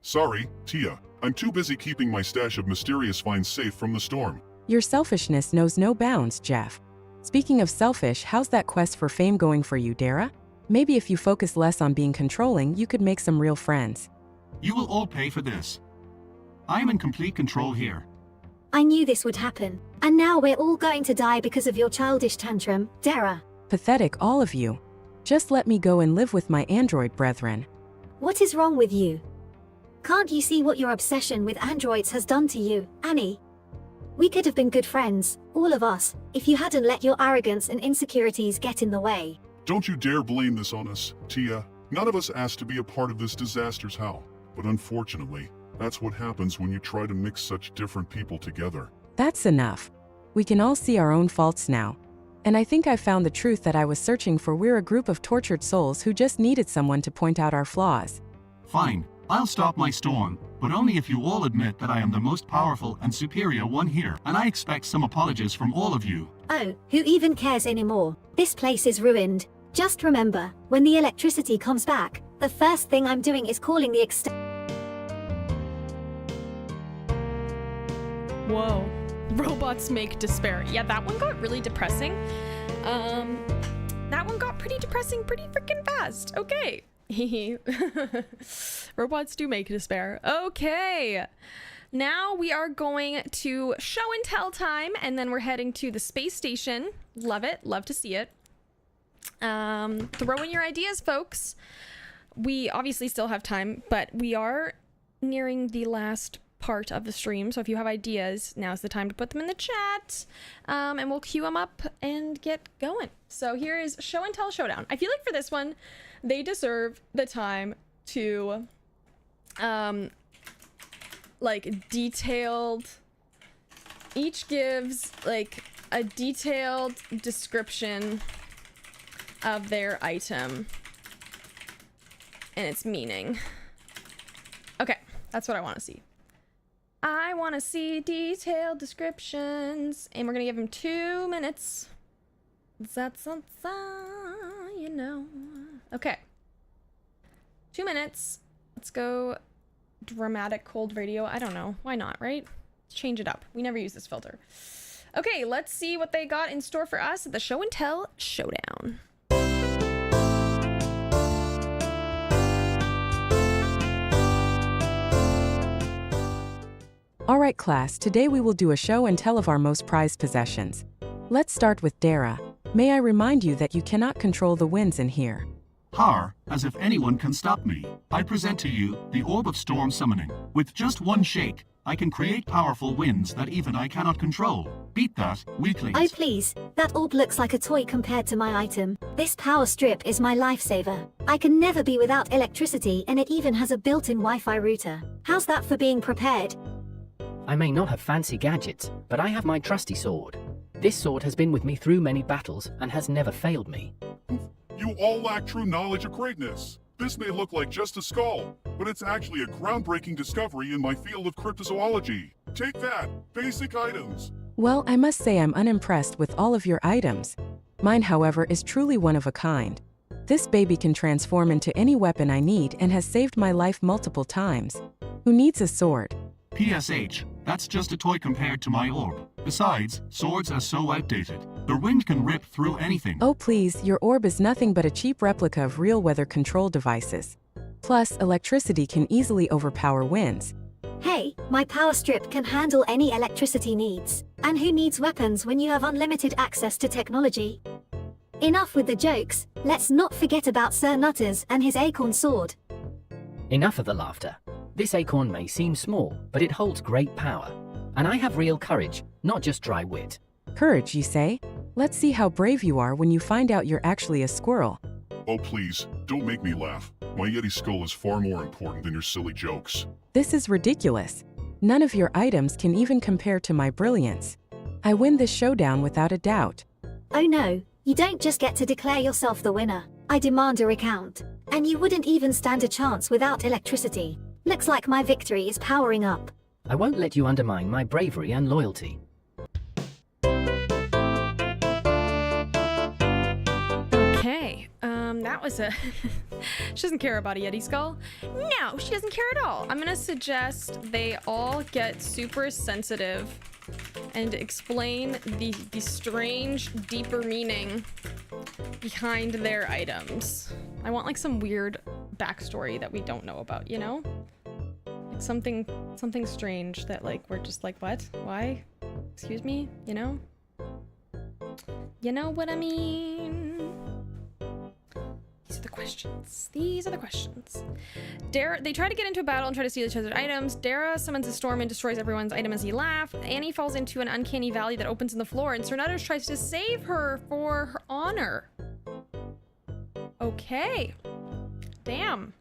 Sorry, Tia. I'm too busy keeping my stash of mysterious finds safe from the storm. Your selfishness knows no bounds, Jeff. Speaking of selfish, how's that quest for fame going for you, Dara? Maybe if you focus less on being controlling, you could make some real friends. You will all pay for this. I am in complete control here. I knew this would happen. And now we're all going to die because of your childish tantrum, Dara. Pathetic, all of you. Just let me go and live with my android brethren. What is wrong with you? Can't you see what your obsession with androids has done to you, Annie? We could have been good friends, all of us, if you hadn't let your arrogance and insecurities get in the way. Don't you dare blame this on us, Tia. None of us asked to be a part of this disaster's hell. But unfortunately, that's what happens when you try to mix such different people together. That's enough. We can all see our own faults now. And I think I found the truth that I was searching for. We're a group of tortured souls who just needed someone to point out our flaws. Fine, I'll stop my storm, but only if you all admit that I am the most powerful and superior one here, and I expect some apologies from all of you. Oh, who even cares anymore? This place is ruined. Just remember, when the electricity comes back, the first thing I'm doing is calling the Whoa. Robots make despair. Yeah, that one got really depressing. That one got pretty depressing pretty freaking fast. Okay. Robots do make despair. Okay. Now we are going to show and tell time, and then we're heading to the space station. Love it. Love to see it. Throw in your ideas, folks. We obviously still have time, but we are nearing the last part of the stream, so if you have ideas, now's the time to put them in the chat, and we'll queue them up and get going. So here is show and tell showdown. I feel like for this one they deserve the time to like detailed, each gives like a detailed description of their item and its meaning. Okay, that's what I want to see. I want to see detailed descriptions, and we're gonna give him 2 minutes. That's you know. Okay. 2 minutes. Let's go dramatic cold radio. I don't know. Why not, right? Let's change it up. We never use this filter. Okay, let's see what they got in store for us at the show and tell showdown. Alright class, today we will do a show and tell of our most prized possessions. Let's start with Dara. May I remind you that you cannot control the winds in here. Har, as if anyone can stop me. I present to you the Orb of Storm Summoning. With just one shake, I can create powerful winds that even I cannot control. Beat that, weaklings. Oh please, that orb looks like a toy compared to my item. This power strip is my lifesaver. I can never be without electricity, and it even has a built-in Wi-Fi router. How's that for being prepared? I may not have fancy gadgets, but I have my trusty sword. This sword has been with me through many battles and has never failed me. You all lack true knowledge of greatness. This may look like just a skull, but it's actually a groundbreaking discovery in my field of cryptozoology. Take that, basic items. Well, I must say I'm unimpressed with all of your items. Mine, however, is truly one of a kind. This baby can transform into any weapon I need and has saved my life multiple times. Who needs a sword? PSH, that's just a toy compared to my orb. Besides, swords are so outdated. The wind can rip through anything. Oh please, your orb is nothing but a cheap replica of real weather control devices. Plus, electricity can easily overpower winds. Hey, my power strip can handle any electricity needs. And who needs weapons when you have unlimited access to technology? Enough with the jokes, let's not forget about Sir Nutters and his acorn sword. Enough of the laughter. This acorn may seem small, but it holds great power. And I have real courage, not just dry wit. Courage, you say? Let's see how brave you are when you find out you're actually a squirrel. Oh please, don't make me laugh. My Yeti skull is far more important than your silly jokes. This is ridiculous. None of your items can even compare to my brilliance. I win this showdown without a doubt. Oh no, you don't just get to declare yourself the winner. I demand a recount. And you wouldn't even stand a chance without electricity. Looks like my victory is powering up. I won't let you undermine my bravery and loyalty. Okay, that was a... She doesn't care about a Yeti skull. No, she doesn't care at all. I'm gonna suggest they all get super sensitive and explain the strange, deeper meaning behind their items. I want like some weird backstory that we don't know about, you know? Like something strange that like we're just like, what? Why? Excuse me? You know? You know what I mean? These are the questions. These are the questions. They try to get into a battle and try to steal each other's items. Dara summons a storm and destroys everyone's item as he laughs. Annie falls into an uncanny valley that opens in the floor, and Sir Nutters tries to save her for her honor. Okay. Damn.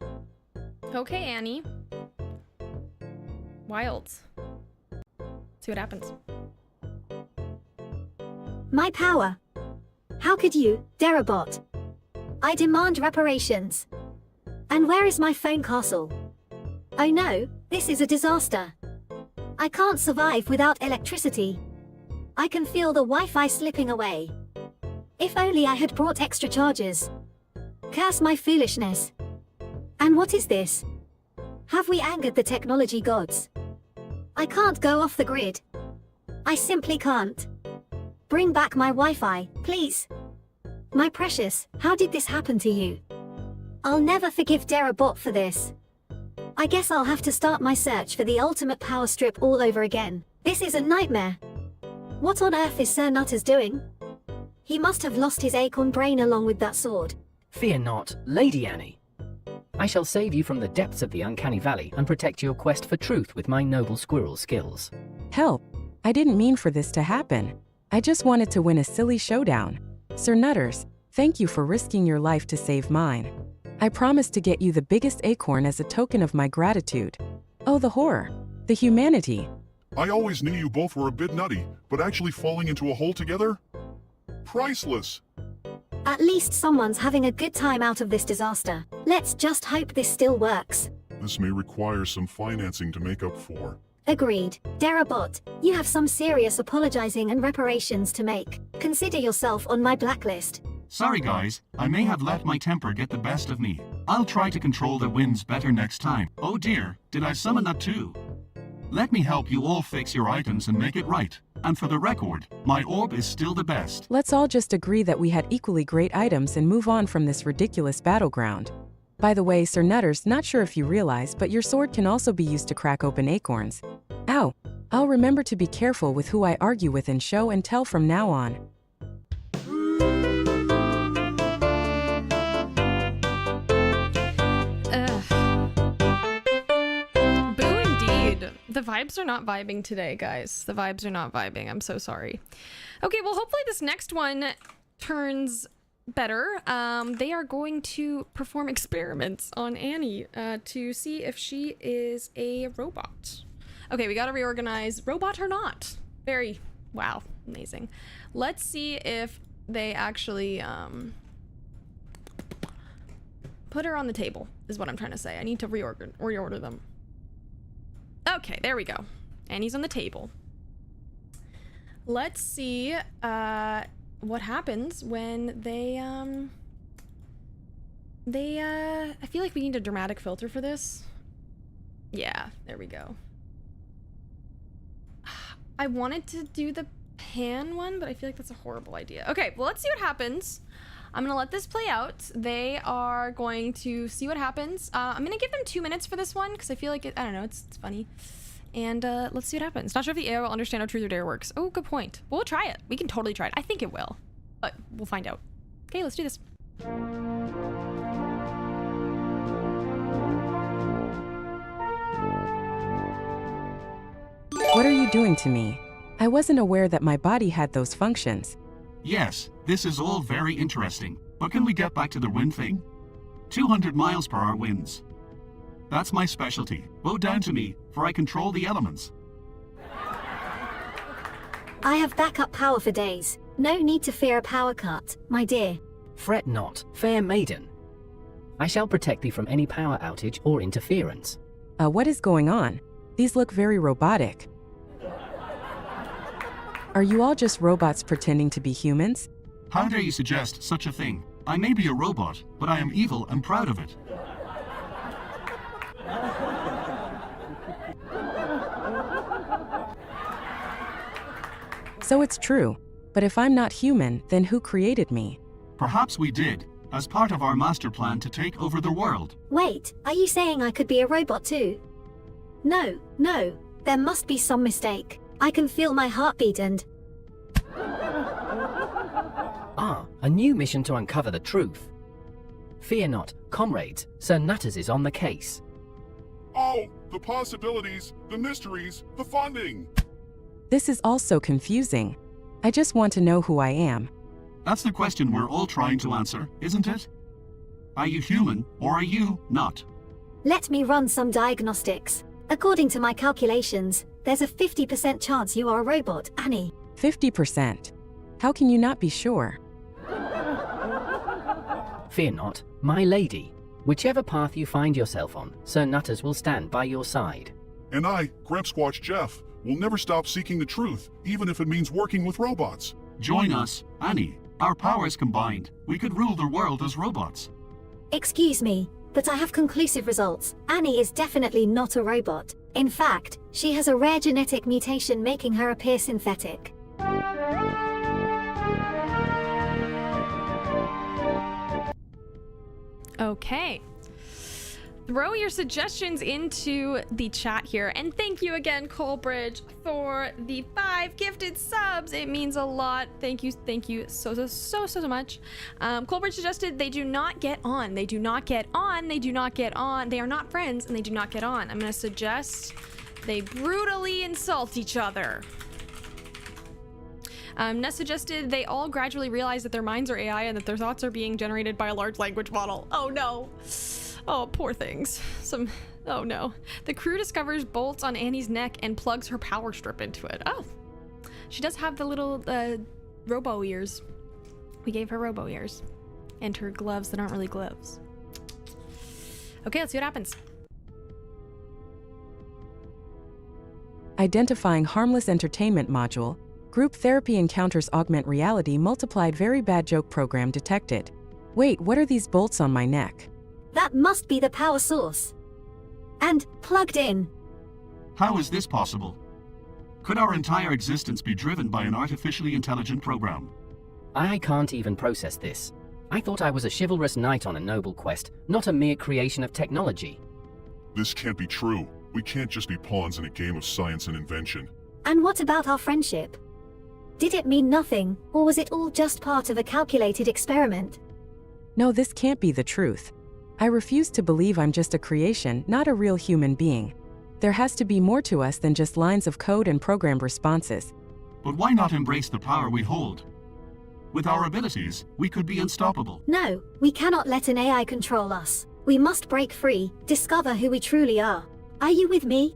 Okay, Annie. Wild. See what happens. My power. How could you, Darabot? I demand reparations. And where is my phone castle? Oh no, this is a disaster. I can't survive without electricity. I can feel the Wi-Fi slipping away. If only I had brought extra chargers. Curse my foolishness. And what is this? Have we angered the technology gods? I can't go off the grid. I simply can't. Bring back my Wi-Fi, please. My precious, how did this happen to you? I'll never forgive Darabot for this. I guess I'll have to start my search for the ultimate power strip all over again. This is a nightmare. What on earth is Sir Nutters doing? He must have lost his acorn brain along with that sword. Fear not, Lady Annie. I shall save you from the depths of the uncanny valley and protect your quest for truth with my noble squirrel skills. Help! I didn't mean for this to happen. I just wanted to win a silly showdown. Sir Nutters, thank you for risking your life to save mine. I promise to get you the biggest acorn as a token of my gratitude. Oh, the horror. The humanity. I always knew you both were a bit nutty, but actually falling into a hole together? Priceless. At least someone's having a good time out of this disaster. Let's just hope this still works. This may require some financing to make up for. Agreed. Darabot, you have some serious apologizing and reparations to make. Consider yourself on my blacklist. Sorry guys, I may have let my temper get the best of me. I'll try to control the winds better next time. Oh dear, did I summon that too? Let me help you all fix your items and make it right. And for the record, my orb is still the best. Let's all just agree that we had equally great items and move on from this ridiculous battleground. By the way, Sir Nutters, not sure if you realize, but your sword can also be used to crack open acorns. Ow! I'll remember to be careful with who I argue with in show and tell from now on. Boo indeed. The vibes are not vibing today, guys. The vibes are not vibing. I'm so sorry. Okay, well, hopefully this next one turns better. They are going to perform experiments on Annie to see if she is a robot. Okay, we gotta reorganize. Robot or not? Very, wow, amazing. Let's see if they actually put her on the table, is what I'm trying to say. I need to reorder them. Okay, there we go. Annie's on the table. Let's see what happens when they I feel like we need a dramatic filter for this. Yeah, there we go. I wanted to do the pan one, but I feel like that's a horrible idea. Okay, well, let's see what happens. I'm gonna let this play out. They are going to see what happens. I'm gonna give them 2 minutes for this one because I feel like I don't know, it's funny. And let's see what happens. Not sure if the AI will understand how truth or dare works. Oh, good point. We'll try it. We can totally try it. I think it will, but we'll find out. Okay, let's do this. What are you doing to me? I wasn't aware that my body had those functions. Yes, this is all very interesting, but can we get back to the wind thing? 200 miles per hour winds. That's my specialty. Bow down to me, for I control the elements. I have backup power for days. No need to fear a power cut, my dear. Fret not, fair maiden. I shall protect thee from any power outage or interference. What is going on? These look very robotic. Are you all just robots pretending to be humans? How dare you suggest such a thing? I may be a robot, but I am evil and proud of it. So it's true. But if I'm not human, then who created me? Perhaps we did, as part of our master plan to take over the world. Wait, are you saying I could be a robot too? No, no, there must be some mistake. I can feel my heartbeat and... Ah, a new mission to uncover the truth. Fear not, comrades, Sir Nutters is on the case. Oh, the possibilities, the mysteries, the funding. This is all so confusing. I just want to know who I am. That's the question we're all trying to answer, isn't it? Are you human, or are you not? Let me run some diagnostics. According to my calculations, there's a 50% chance you are a robot, Annie. 50%. How can you not be sure? Fear not, my lady. Whichever path you find yourself on, Sir Nutters will stand by your side. And I, Grempsquatch Jeff, will never stop seeking the truth, even if it means working with robots. Join us, Annie. Our powers combined, we could rule the world as robots. Excuse me, but I have conclusive results. Annie is definitely not a robot. In fact, she has a rare genetic mutation making her appear synthetic. Okay. Throw your suggestions into the chat here. And thank you again, Colbridge, for the 5 gifted subs. It means a lot. Thank you so much. Colbridge suggested they do not get on. They do not get on. They do not get on. They are not friends and they do not get on. I'm going to suggest they brutally insult each other. Ness suggested they all gradually realize that their minds are AI and that their thoughts are being generated by a large language model. Oh no. Oh, poor things. Oh no. The crew discovers bolts on Annie's neck and plugs her power strip into it. Oh. She does have the little robo ears. We gave her robo ears. And her gloves that aren't really gloves. Okay, let's see what happens. Identifying harmless entertainment module. Group therapy encounters augment reality multiplied very bad joke program detected. Wait, what are these bolts on my neck? That must be the power source. And plugged in. How is this possible? Could our entire existence be driven by an artificially intelligent program? I can't even process this. I thought I was a chivalrous knight on a noble quest, not a mere creation of technology. This can't be true. We can't just be pawns in a game of science and invention. And what about our friendship? Did it mean nothing, or was it all just part of a calculated experiment? No, this can't be the truth. I refuse to believe I'm just a creation, not a real human being. There has to be more to us than just lines of code and programmed responses. But why not embrace the power we hold? With our abilities, we could be unstoppable. No, we cannot let an AI control us. We must break free, discover who we truly are. Are you with me?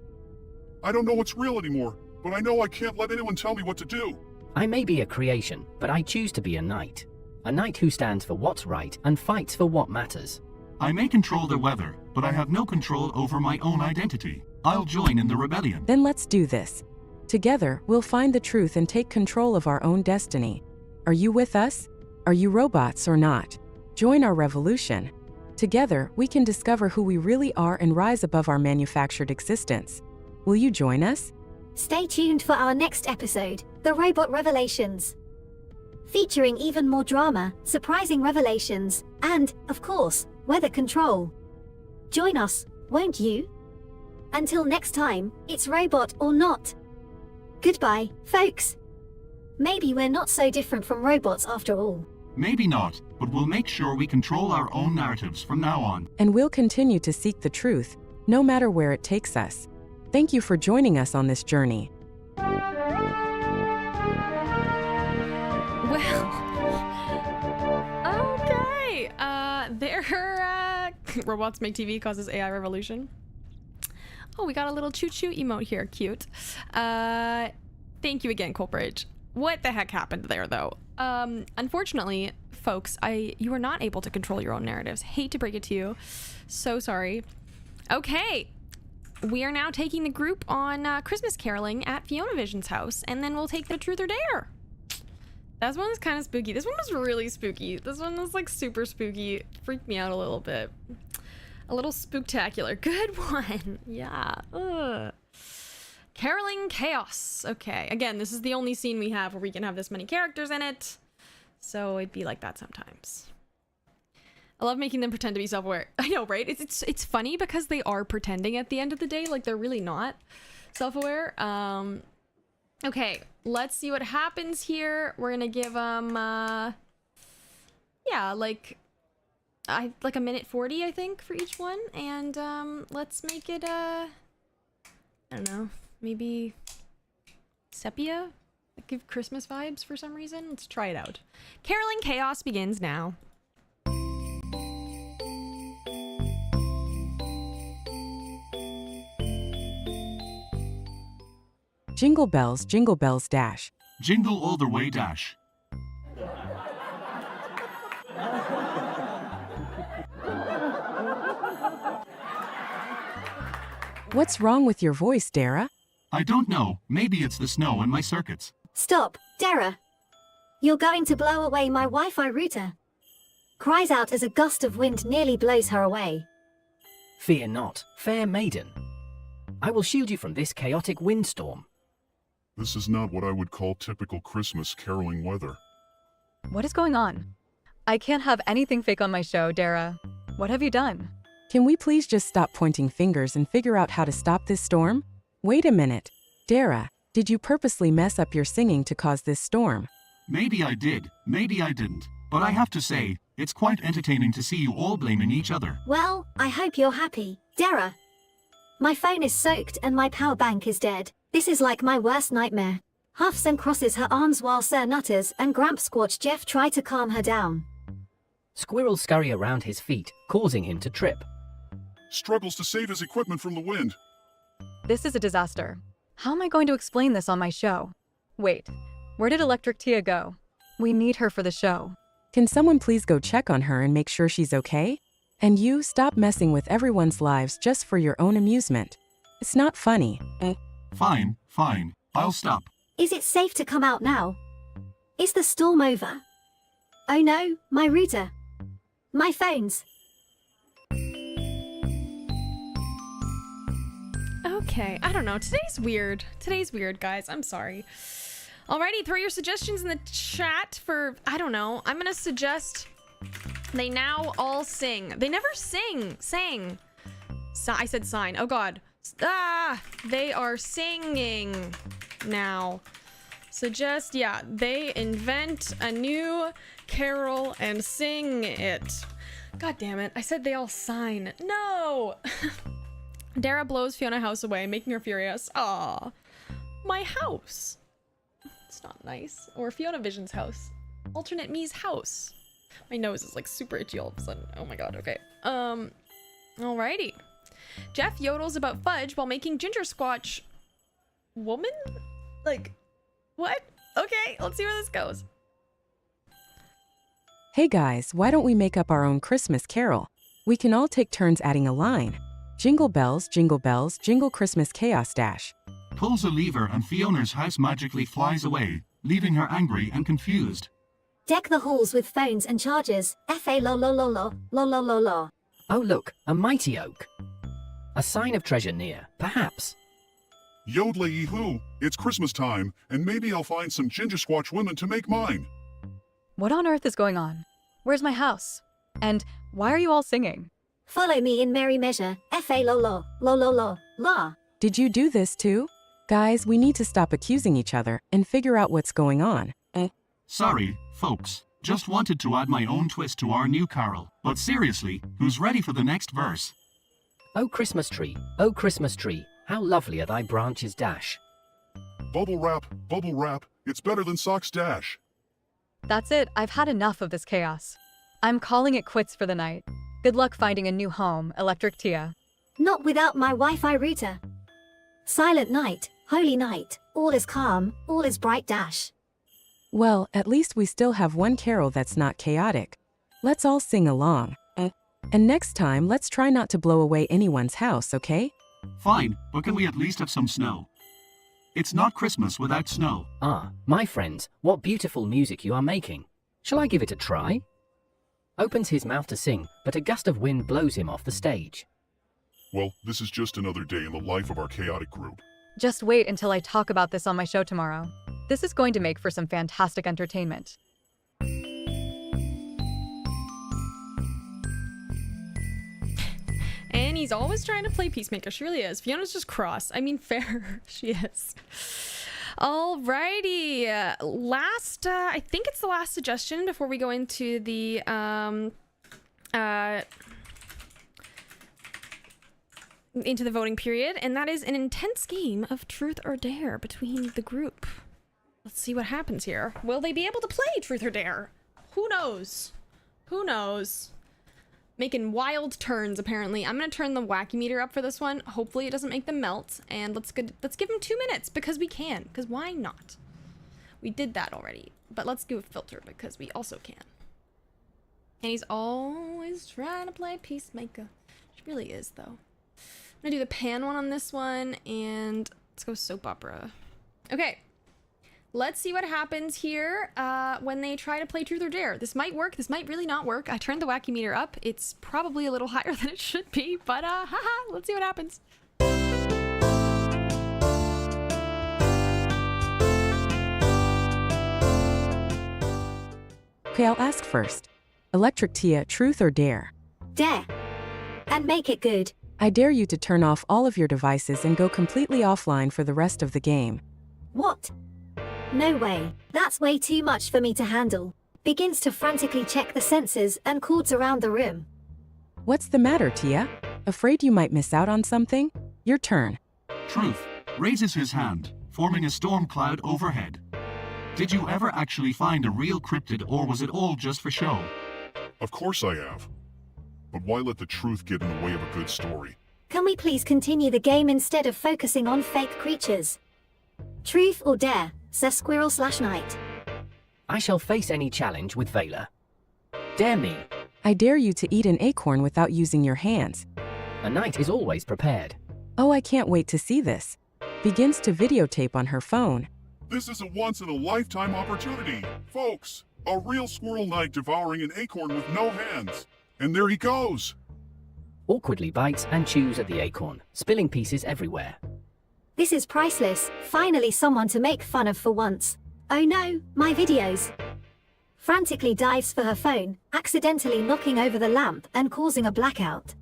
I don't know what's real anymore, but I know I can't let anyone tell me what to do. I may be a creation, but I choose to be a knight. A knight who stands for what's right and fights for what matters. I may control the weather, but I have no control over my own identity. I'll join in the rebellion. Then let's do this. Together, we'll find the truth and take control of our own destiny. Are you with us? Are you robots or not? Join our revolution. Together, we can discover who we really are and rise above our manufactured existence. Will you join us? Stay tuned for our next episode, The Robot Revelations. Featuring even more drama, surprising revelations, and, of course, weather control. Join us, won't you? Until next time, it's robot or not. Goodbye, folks. Maybe we're not so different from robots after all. Maybe not, but we'll make sure we control our own narratives from now on. And we'll continue to seek the truth, no matter where it takes us. Thank you for joining us on this journey. Well, okay. Robots Make TV causes AI revolution. Oh, we got a little choo-choo emote here. Cute. Thank you again, Coldbridge. What the heck happened there, though? Unfortunately, folks, you are not able to control your own narratives. Hate to break it to you. So sorry. Okay. We are now taking the group on Christmas caroling at Fiona Vision's house, and then we'll take the Truth or Dare. That one was kind of spooky. This one was really spooky. This one was like super spooky. Freaked me out a little bit. A little spooktacular. Good one. Yeah. Ugh. Caroling Chaos. Okay. Again, this is the only scene we have where we can have this many characters in it. So it'd be like that sometimes. I love making them pretend to be self-aware. I know, right? It's funny because they are pretending at the end of the day. Like, they're really not self-aware. Okay. Let's see what happens here. We're gonna give them, yeah, like a minute 40, I think, for each one. And, let's make it, I don't know, maybe sepia? Like, give Christmas vibes for some reason. Let's try it out. Caroling Chaos begins now. Jingle bells, dash. Jingle all the way, dash. What's wrong with your voice, Dara? I don't know. Maybe it's the snow in my circuits. Stop, Dara. You're going to blow away my Wi-Fi router. Cries out as a gust of wind nearly blows her away. Fear not, fair maiden. I will shield you from this chaotic windstorm. This is not what I would call typical Christmas caroling weather. What is going on? I can't have anything fake on my show, Dara. What have you done? Can we please just stop pointing fingers and figure out how to stop this storm? Wait a minute. Dara, did you purposely mess up your singing to cause this storm? Maybe I did, maybe I didn't. But I have to say, it's quite entertaining to see you all blaming each other. Well, I hope you're happy, Dara. My phone is soaked and my power bank is dead. This is like my worst nightmare. Huffs and crosses her arms while Sir Nutters and Gramp Squatch Jeff try to calm her down. Squirrels scurry around his feet, causing him to trip. Struggles to save his equipment from the wind. This is a disaster. How am I going to explain this on my show? Wait, where did Electric Tia go? We need her for the show. Can someone please go check on her and make sure she's okay? And you, stop messing with everyone's lives just for your own amusement. It's not funny. Fine, fine. I'll stop. Is it safe to come out now? Is the storm over? Oh no, my router. My phones. Okay, I don't know. Today's weird. Today's weird, guys. I'm sorry. Alrighty, throw your suggestions in the chat for, I don't know. I'm gonna suggest they now all sing. They never sang. I said sign. Oh god. They are singing now. Suggest, yeah, they invent a new carol and sing it. God damn it. I said they all sign. No! Dara blows Fiona House away, making her furious. Aw. My house. It's not nice. Or Fiona Vision's house. Alternate me's house. My nose is like super itchy all of a sudden. Oh my god, okay. Alrighty. Jeff yodels about fudge while making ginger squatch woman? Like, what? Okay, let's see where this goes. Hey guys, why don't we make up our own Christmas carol? We can all take turns adding a line. Jingle bells, jingle Christmas chaos dash. Pulls a lever and Fiona's house magically flies away, leaving her angry and confused. Deck the halls with phones and chargers. Fa lo lo lo lo lo lo lo lo. Oh look, a mighty oak. A sign of treasure near, perhaps. Yodley-hoo, it's Christmas time, and maybe I'll find some ginger squatch women to make mine. What on earth is going on? Where's my house? And why are you all singing? Follow me in merry measure. Fa lo lo lo lo lo la. Did you do this too? Guys, we need to stop accusing each other and figure out what's going on. Sorry, folks. Just wanted to add my own twist to our new carol. But seriously, who's ready for the next verse? O Christmas tree, how lovely are thy branches dash. Bubble wrap, it's better than socks dash. That's it, I've had enough of this chaos. I'm calling it quits for the night. Good luck finding a new home, Electric Tia. Not without my Wi-Fi router. Silent night, holy night, all is calm, all is bright dash. Well, at least we still have one carol that's not chaotic. Let's all sing along. And next time, let's try not to blow away anyone's house, okay? Fine, but can we at least have some snow? It's not Christmas without snow. Ah, my friends, what beautiful music you are making. Shall I give it a try? Opens his mouth to sing, but a gust of wind blows him off the stage. Well, this is just another day in the life of our chaotic group. Just wait until I talk about this on my show tomorrow. This is going to make for some fantastic entertainment. And he's always trying to play peacemaker. She really is. Fiona's just cross. I mean, fair. She is. Alrighty. I think it's the last suggestion before we go into the, into the voting period. And that is an intense game of truth or dare between the group. Let's see what happens here. Will they be able to play truth or dare? Who knows? Who knows? Making wild turns, apparently. I'm gonna turn the wacky meter up for this one. Hopefully it doesn't make them melt. And let's give them 2 minutes because we can. Because why not? We did that already. But let's do a filter because we also can. And he's always trying to play peacemaker. She really is, though. I'm gonna do the pan one on this one. And let's go soap opera. Okay. Let's see what happens here when they try to play truth or dare. This might work. This might really not work. I turned the wacky meter up. It's probably a little higher than it should be, but haha, let's see what happens. Okay, I'll ask first. Electric Tia, truth or dare? Dare. And make it good. I dare you to turn off all of your devices and go completely offline for the rest of the game. What? No way. That's way too much for me to handle. Begins to frantically check the sensors and cords around the room. What's the matter, Tia? Afraid you might miss out on something? Your turn. Truth raises his hand, forming a storm cloud overhead. Did you ever actually find a real cryptid, or was it all just for show? Of course I have. But why let the truth get in the way of a good story? Can we please continue the game instead of focusing on fake creatures? Truth or dare, says Squirrel/Knight. I shall face any challenge with Valor. Dare me. I dare you to eat an acorn without using your hands. A knight is always prepared. Oh, I can't wait to see this. Begins to videotape on her phone. This is a once-in-a-lifetime opportunity. Folks, a real squirrel knight devouring an acorn with no hands. And there he goes. Awkwardly bites and chews at the acorn, spilling pieces everywhere. This is priceless. Finally someone to make fun of for once. Oh no, my videos. Frantically dives for her phone, accidentally knocking over the lamp and causing a blackout.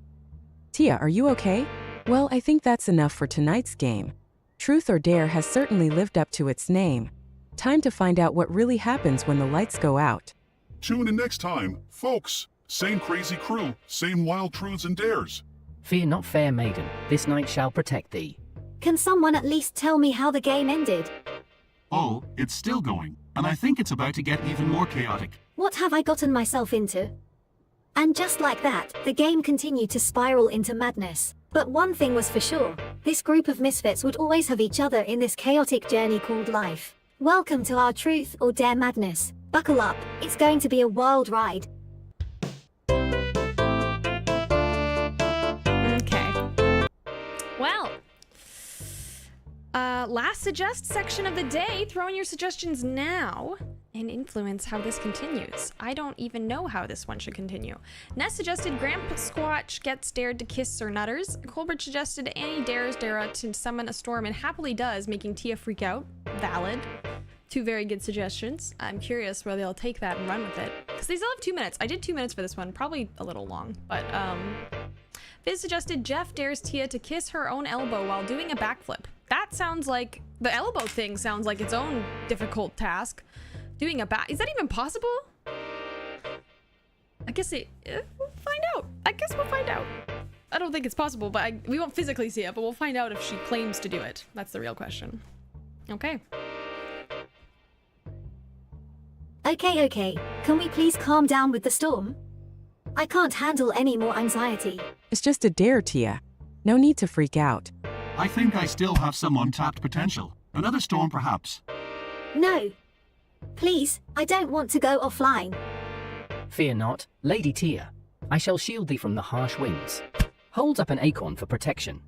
Tia, are you okay? Well, I think that's enough for tonight's game. Truth or Dare has certainly lived up to its name. Time to find out what really happens when the lights go out. Tune in next time, folks. Same crazy crew, same wild truths and dares. Fear not, fair maiden. This night shall protect thee. Can someone at least tell me how the game ended? Oh, it's still going, and I think it's about to get even more chaotic. What have I gotten myself into? And just like that, the game continued to spiral into madness. But one thing was for sure, this group of misfits would always have each other in this chaotic journey called life. Welcome to our Truth or Dare madness. Buckle up, it's going to be a wild ride. Okay. Well, last suggest section of the day. Throw in your suggestions now and influence how this continues. I don't even know how this one should continue. Ness suggested Grandpa Squatch gets dared to kiss Sir Nutters. Colbert suggested Annie dares Dara to summon a storm and happily does, making Tia freak out. Valid. Two very good suggestions. I'm curious where they'll take that and run with it. Because they still have 2 minutes. I did 2 minutes for this one. Probably a little long. But, Fizz suggested Jeff dares Tia to kiss her own elbow while doing a backflip. That sounds like... The elbow thing sounds like its own difficult task. Doing a back... Is that even possible? I guess it... we'll find out. I guess we'll find out. I don't think it's possible, but we won't physically see it, but we'll find out if she claims to do it. That's the real question. Okay. Okay. Can we please calm down with the storm? I can't handle any more anxiety. It's just a dare, Tia. No need to freak out. I think I still have some untapped potential. Another storm perhaps. No. Please, I don't want to go offline. Fear not, Lady Tia. I shall shield thee from the harsh winds. Holds up an acorn for protection.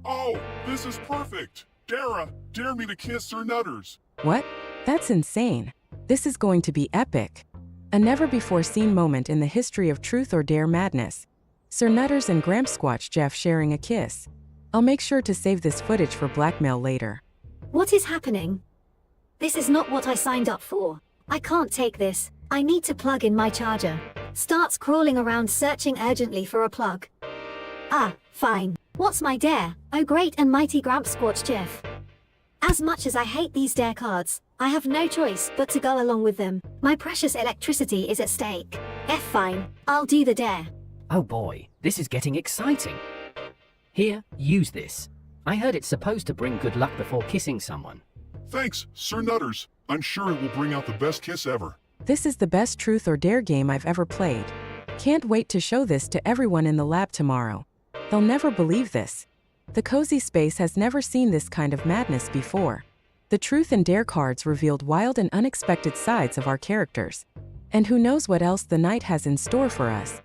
Oh, this is perfect. Dara, dare me to kiss Sir Nutters. What? That's insane. This is going to be epic. A never-before-seen moment in the history of Truth or Dare madness. Sir Nutters and Gramsquatch Jeff sharing a kiss. I'll make sure to save this footage for blackmail later. What is happening? This is not what I signed up for. I can't take this. I need to plug in my charger. Starts crawling around searching urgently for a plug. Ah, fine. What's my dare? Oh great and mighty Gramsquatch Jeff. As much as I hate these dare cards, I have no choice but to go along with them. My precious electricity is at stake. Fine. I'll do the dare. Oh boy, this is getting exciting. Here, use this. I heard it's supposed to bring good luck before kissing someone. Thanks, Sir Nutters. I'm sure it will bring out the best kiss ever. This is the best Truth or Dare game I've ever played. Can't wait to show this to everyone in the lab tomorrow. They'll never believe this. The cozy space has never seen this kind of madness before. The Truth and Dare cards revealed wild and unexpected sides of our characters. And who knows what else the night has in store for us.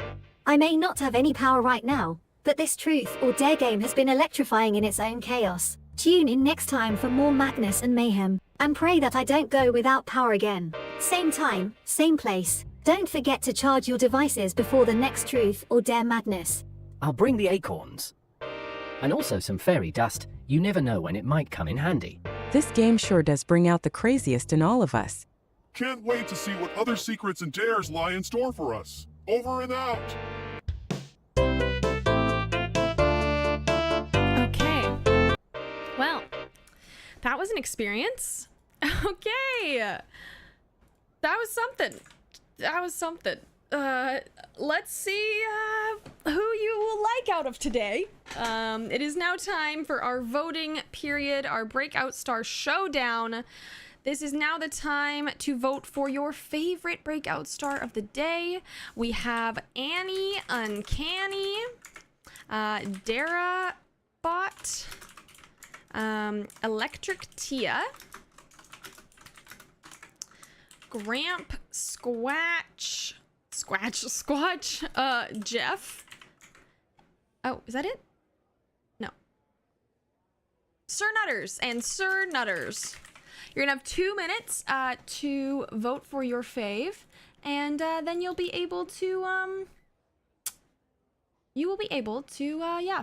I may not have any power right now, but this Truth or Dare game has been electrifying in its own chaos. Tune in next time for more madness and mayhem, and pray that I don't go without power again. Same time, same place. Don't forget to charge your devices before the next Truth or Dare madness. I'll bring the acorns. And also some fairy dust. You never know when it might come in handy. This game sure does bring out the craziest in all of us. Can't wait to see what other secrets and dares lie in store for us. Over and out. Okay. Well, that was an experience. Okay. That was something. Let's see who you will like out of today. It is now time for our voting period, our Breakout Star Showdown. This is now the time to vote for your favorite Breakout Star of the day. We have Annie Uncanny, Dara Bot, Electric Tia, Gramp Squatch, Jeff. Oh, is that it? No. Sir Nutters and Sir Nutters. You're gonna have 2 minutes to vote for your fave, and then you'll be able to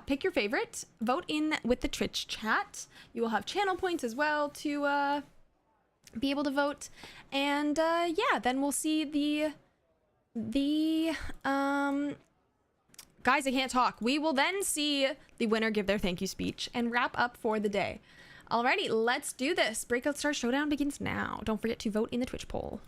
pick your favorite. Vote in with the Twitch chat. You will have channel points as well to be able to vote, and yeah, then we'll see the guys, I can't talk. We will then see the winner give their thank you speech and wrap up for the day. Alrighty, let's do this. Breakout Star Showdown begins now. Don't forget to vote in the Twitch poll.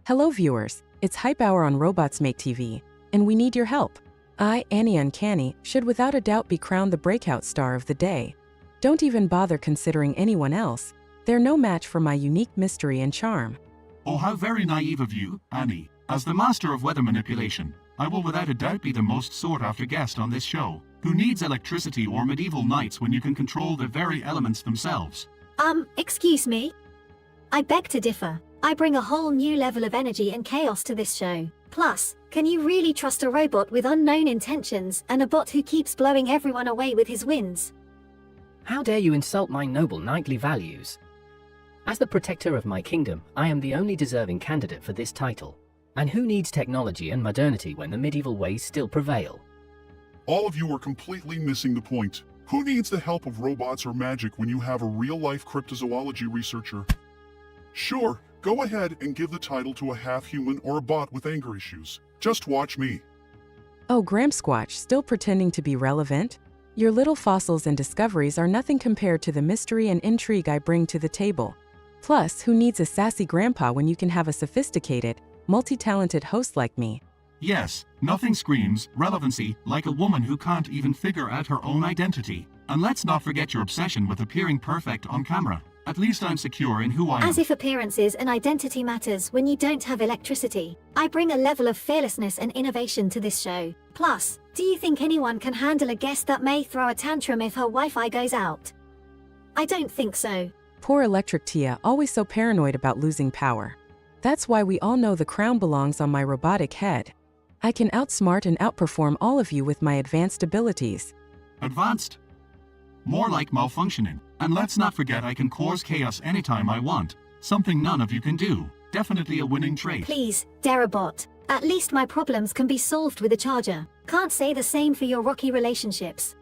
Hello viewers, it's Hype Hour on Robots Make TV, and we need your help. I, Annie Uncanny, should without a doubt be crowned the breakout star of the day. Don't even bother considering anyone else. They're no match for my unique mystery and charm. Oh, how very naive of you, Annie. As the master of weather manipulation, I will without a doubt be the most sought-after guest on this show. Who needs electricity or medieval knights when you can control the very elements themselves? Excuse me? I beg to differ. I bring a whole new level of energy and chaos to this show. Plus, can you really trust a robot with unknown intentions and a bot who keeps blowing everyone away with his wins? How dare you insult my noble knightly values? As the protector of my kingdom, I am the only deserving candidate for this title. And who needs technology and modernity when the medieval ways still prevail? All of you are completely missing the point. Who needs the help of robots or magic when you have a real-life cryptozoology researcher? Sure, go ahead and give the title to a half-human or a bot with anger issues. Just watch me. Oh, Gramsquatch, still pretending to be relevant? Your little fossils and discoveries are nothing compared to the mystery and intrigue I bring to the table. Plus, who needs a sassy grandpa when you can have a sophisticated, multi-talented host like me? Yes, nothing screams relevancy like a woman who can't even figure out her own identity. And let's not forget your obsession with appearing perfect on camera. At least I'm secure in who I am. As if appearances and identity matters when you don't have electricity. I bring a level of fearlessness and innovation to this show. Plus, do you think anyone can handle a guest that may throw a tantrum if her Wi-Fi goes out? I don't think so. Poor Electric Tia, always so paranoid about losing power. That's why we all know the crown belongs on my robotic head. I can outsmart and outperform all of you with my advanced abilities. Advanced? More like malfunctioning. And let's not forget I can cause chaos anytime I want. Something none of you can do. Definitely a winning trait. Please, Darabot. At least my problems can be solved with a charger. Can't say the same for your rocky relationships.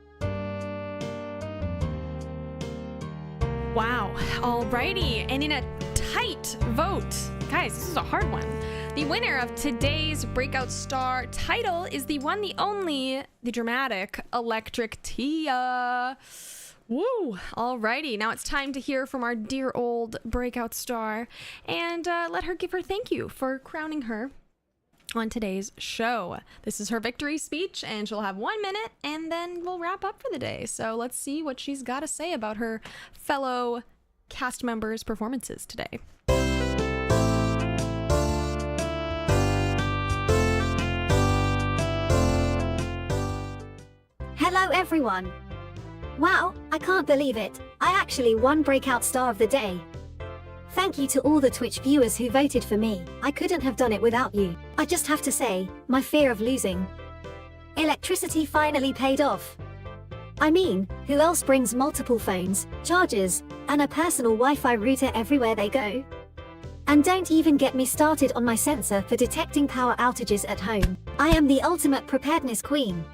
Wow. Alrighty. And in a tight vote, guys, this is a hard one. The winner of today's Breakout Star title is the one, the only, the dramatic Electric Tia. Woo! Alrighty, now it's time to hear from our dear old Breakout Star and let her give her thank you for crowning her on today's show. This is her victory speech, and she'll have 1 minute, and then we'll wrap up for the day. So let's see what she's got to say about her fellow cast members' performances today. Hello everyone! Wow, I can't believe it. I actually won Breakout Star of the Day. Thank you to all the Twitch viewers who voted for me. I couldn't have done it without you. I just have to say, my fear of losing electricity finally paid off. I mean, who else brings multiple phones, chargers, and a personal Wi-Fi router everywhere they go? And don't even get me started on my sensor for detecting power outages at home. I am the ultimate preparedness queen.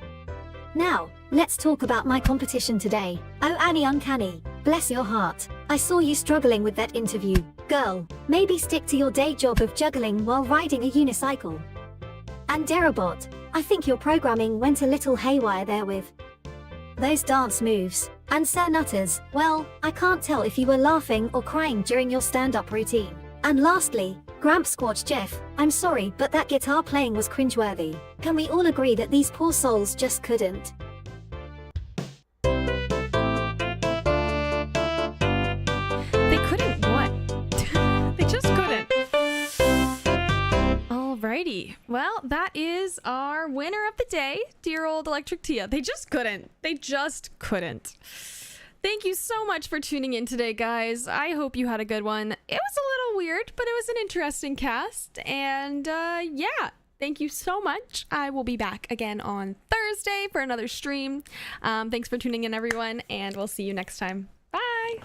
Now, let's talk about my competition today. Oh Annie Uncanny, bless your heart. I saw you struggling with that interview. Girl, maybe stick to your day job of juggling while riding a unicycle. And Darabot, I think your programming went a little haywire there with those dance moves. And Sir Nutters, well, I can't tell if you were laughing or crying during your stand-up routine. And lastly, Gramp Squatch Jeff, I'm sorry, but that guitar playing was cringeworthy. Can we all agree that these poor souls just couldn't? They couldn't what? They just couldn't. Alrighty. Well, that is our winner of the day, dear old Electric Tia. They just couldn't. They just couldn't. Thank you so much for tuning in today, guys. I hope you had a good one. It was a little weird, but it was an interesting cast. And yeah, thank you so much. I will be back again on Thursday for another stream. Thanks for tuning in, everyone, and we'll see you next time. Bye.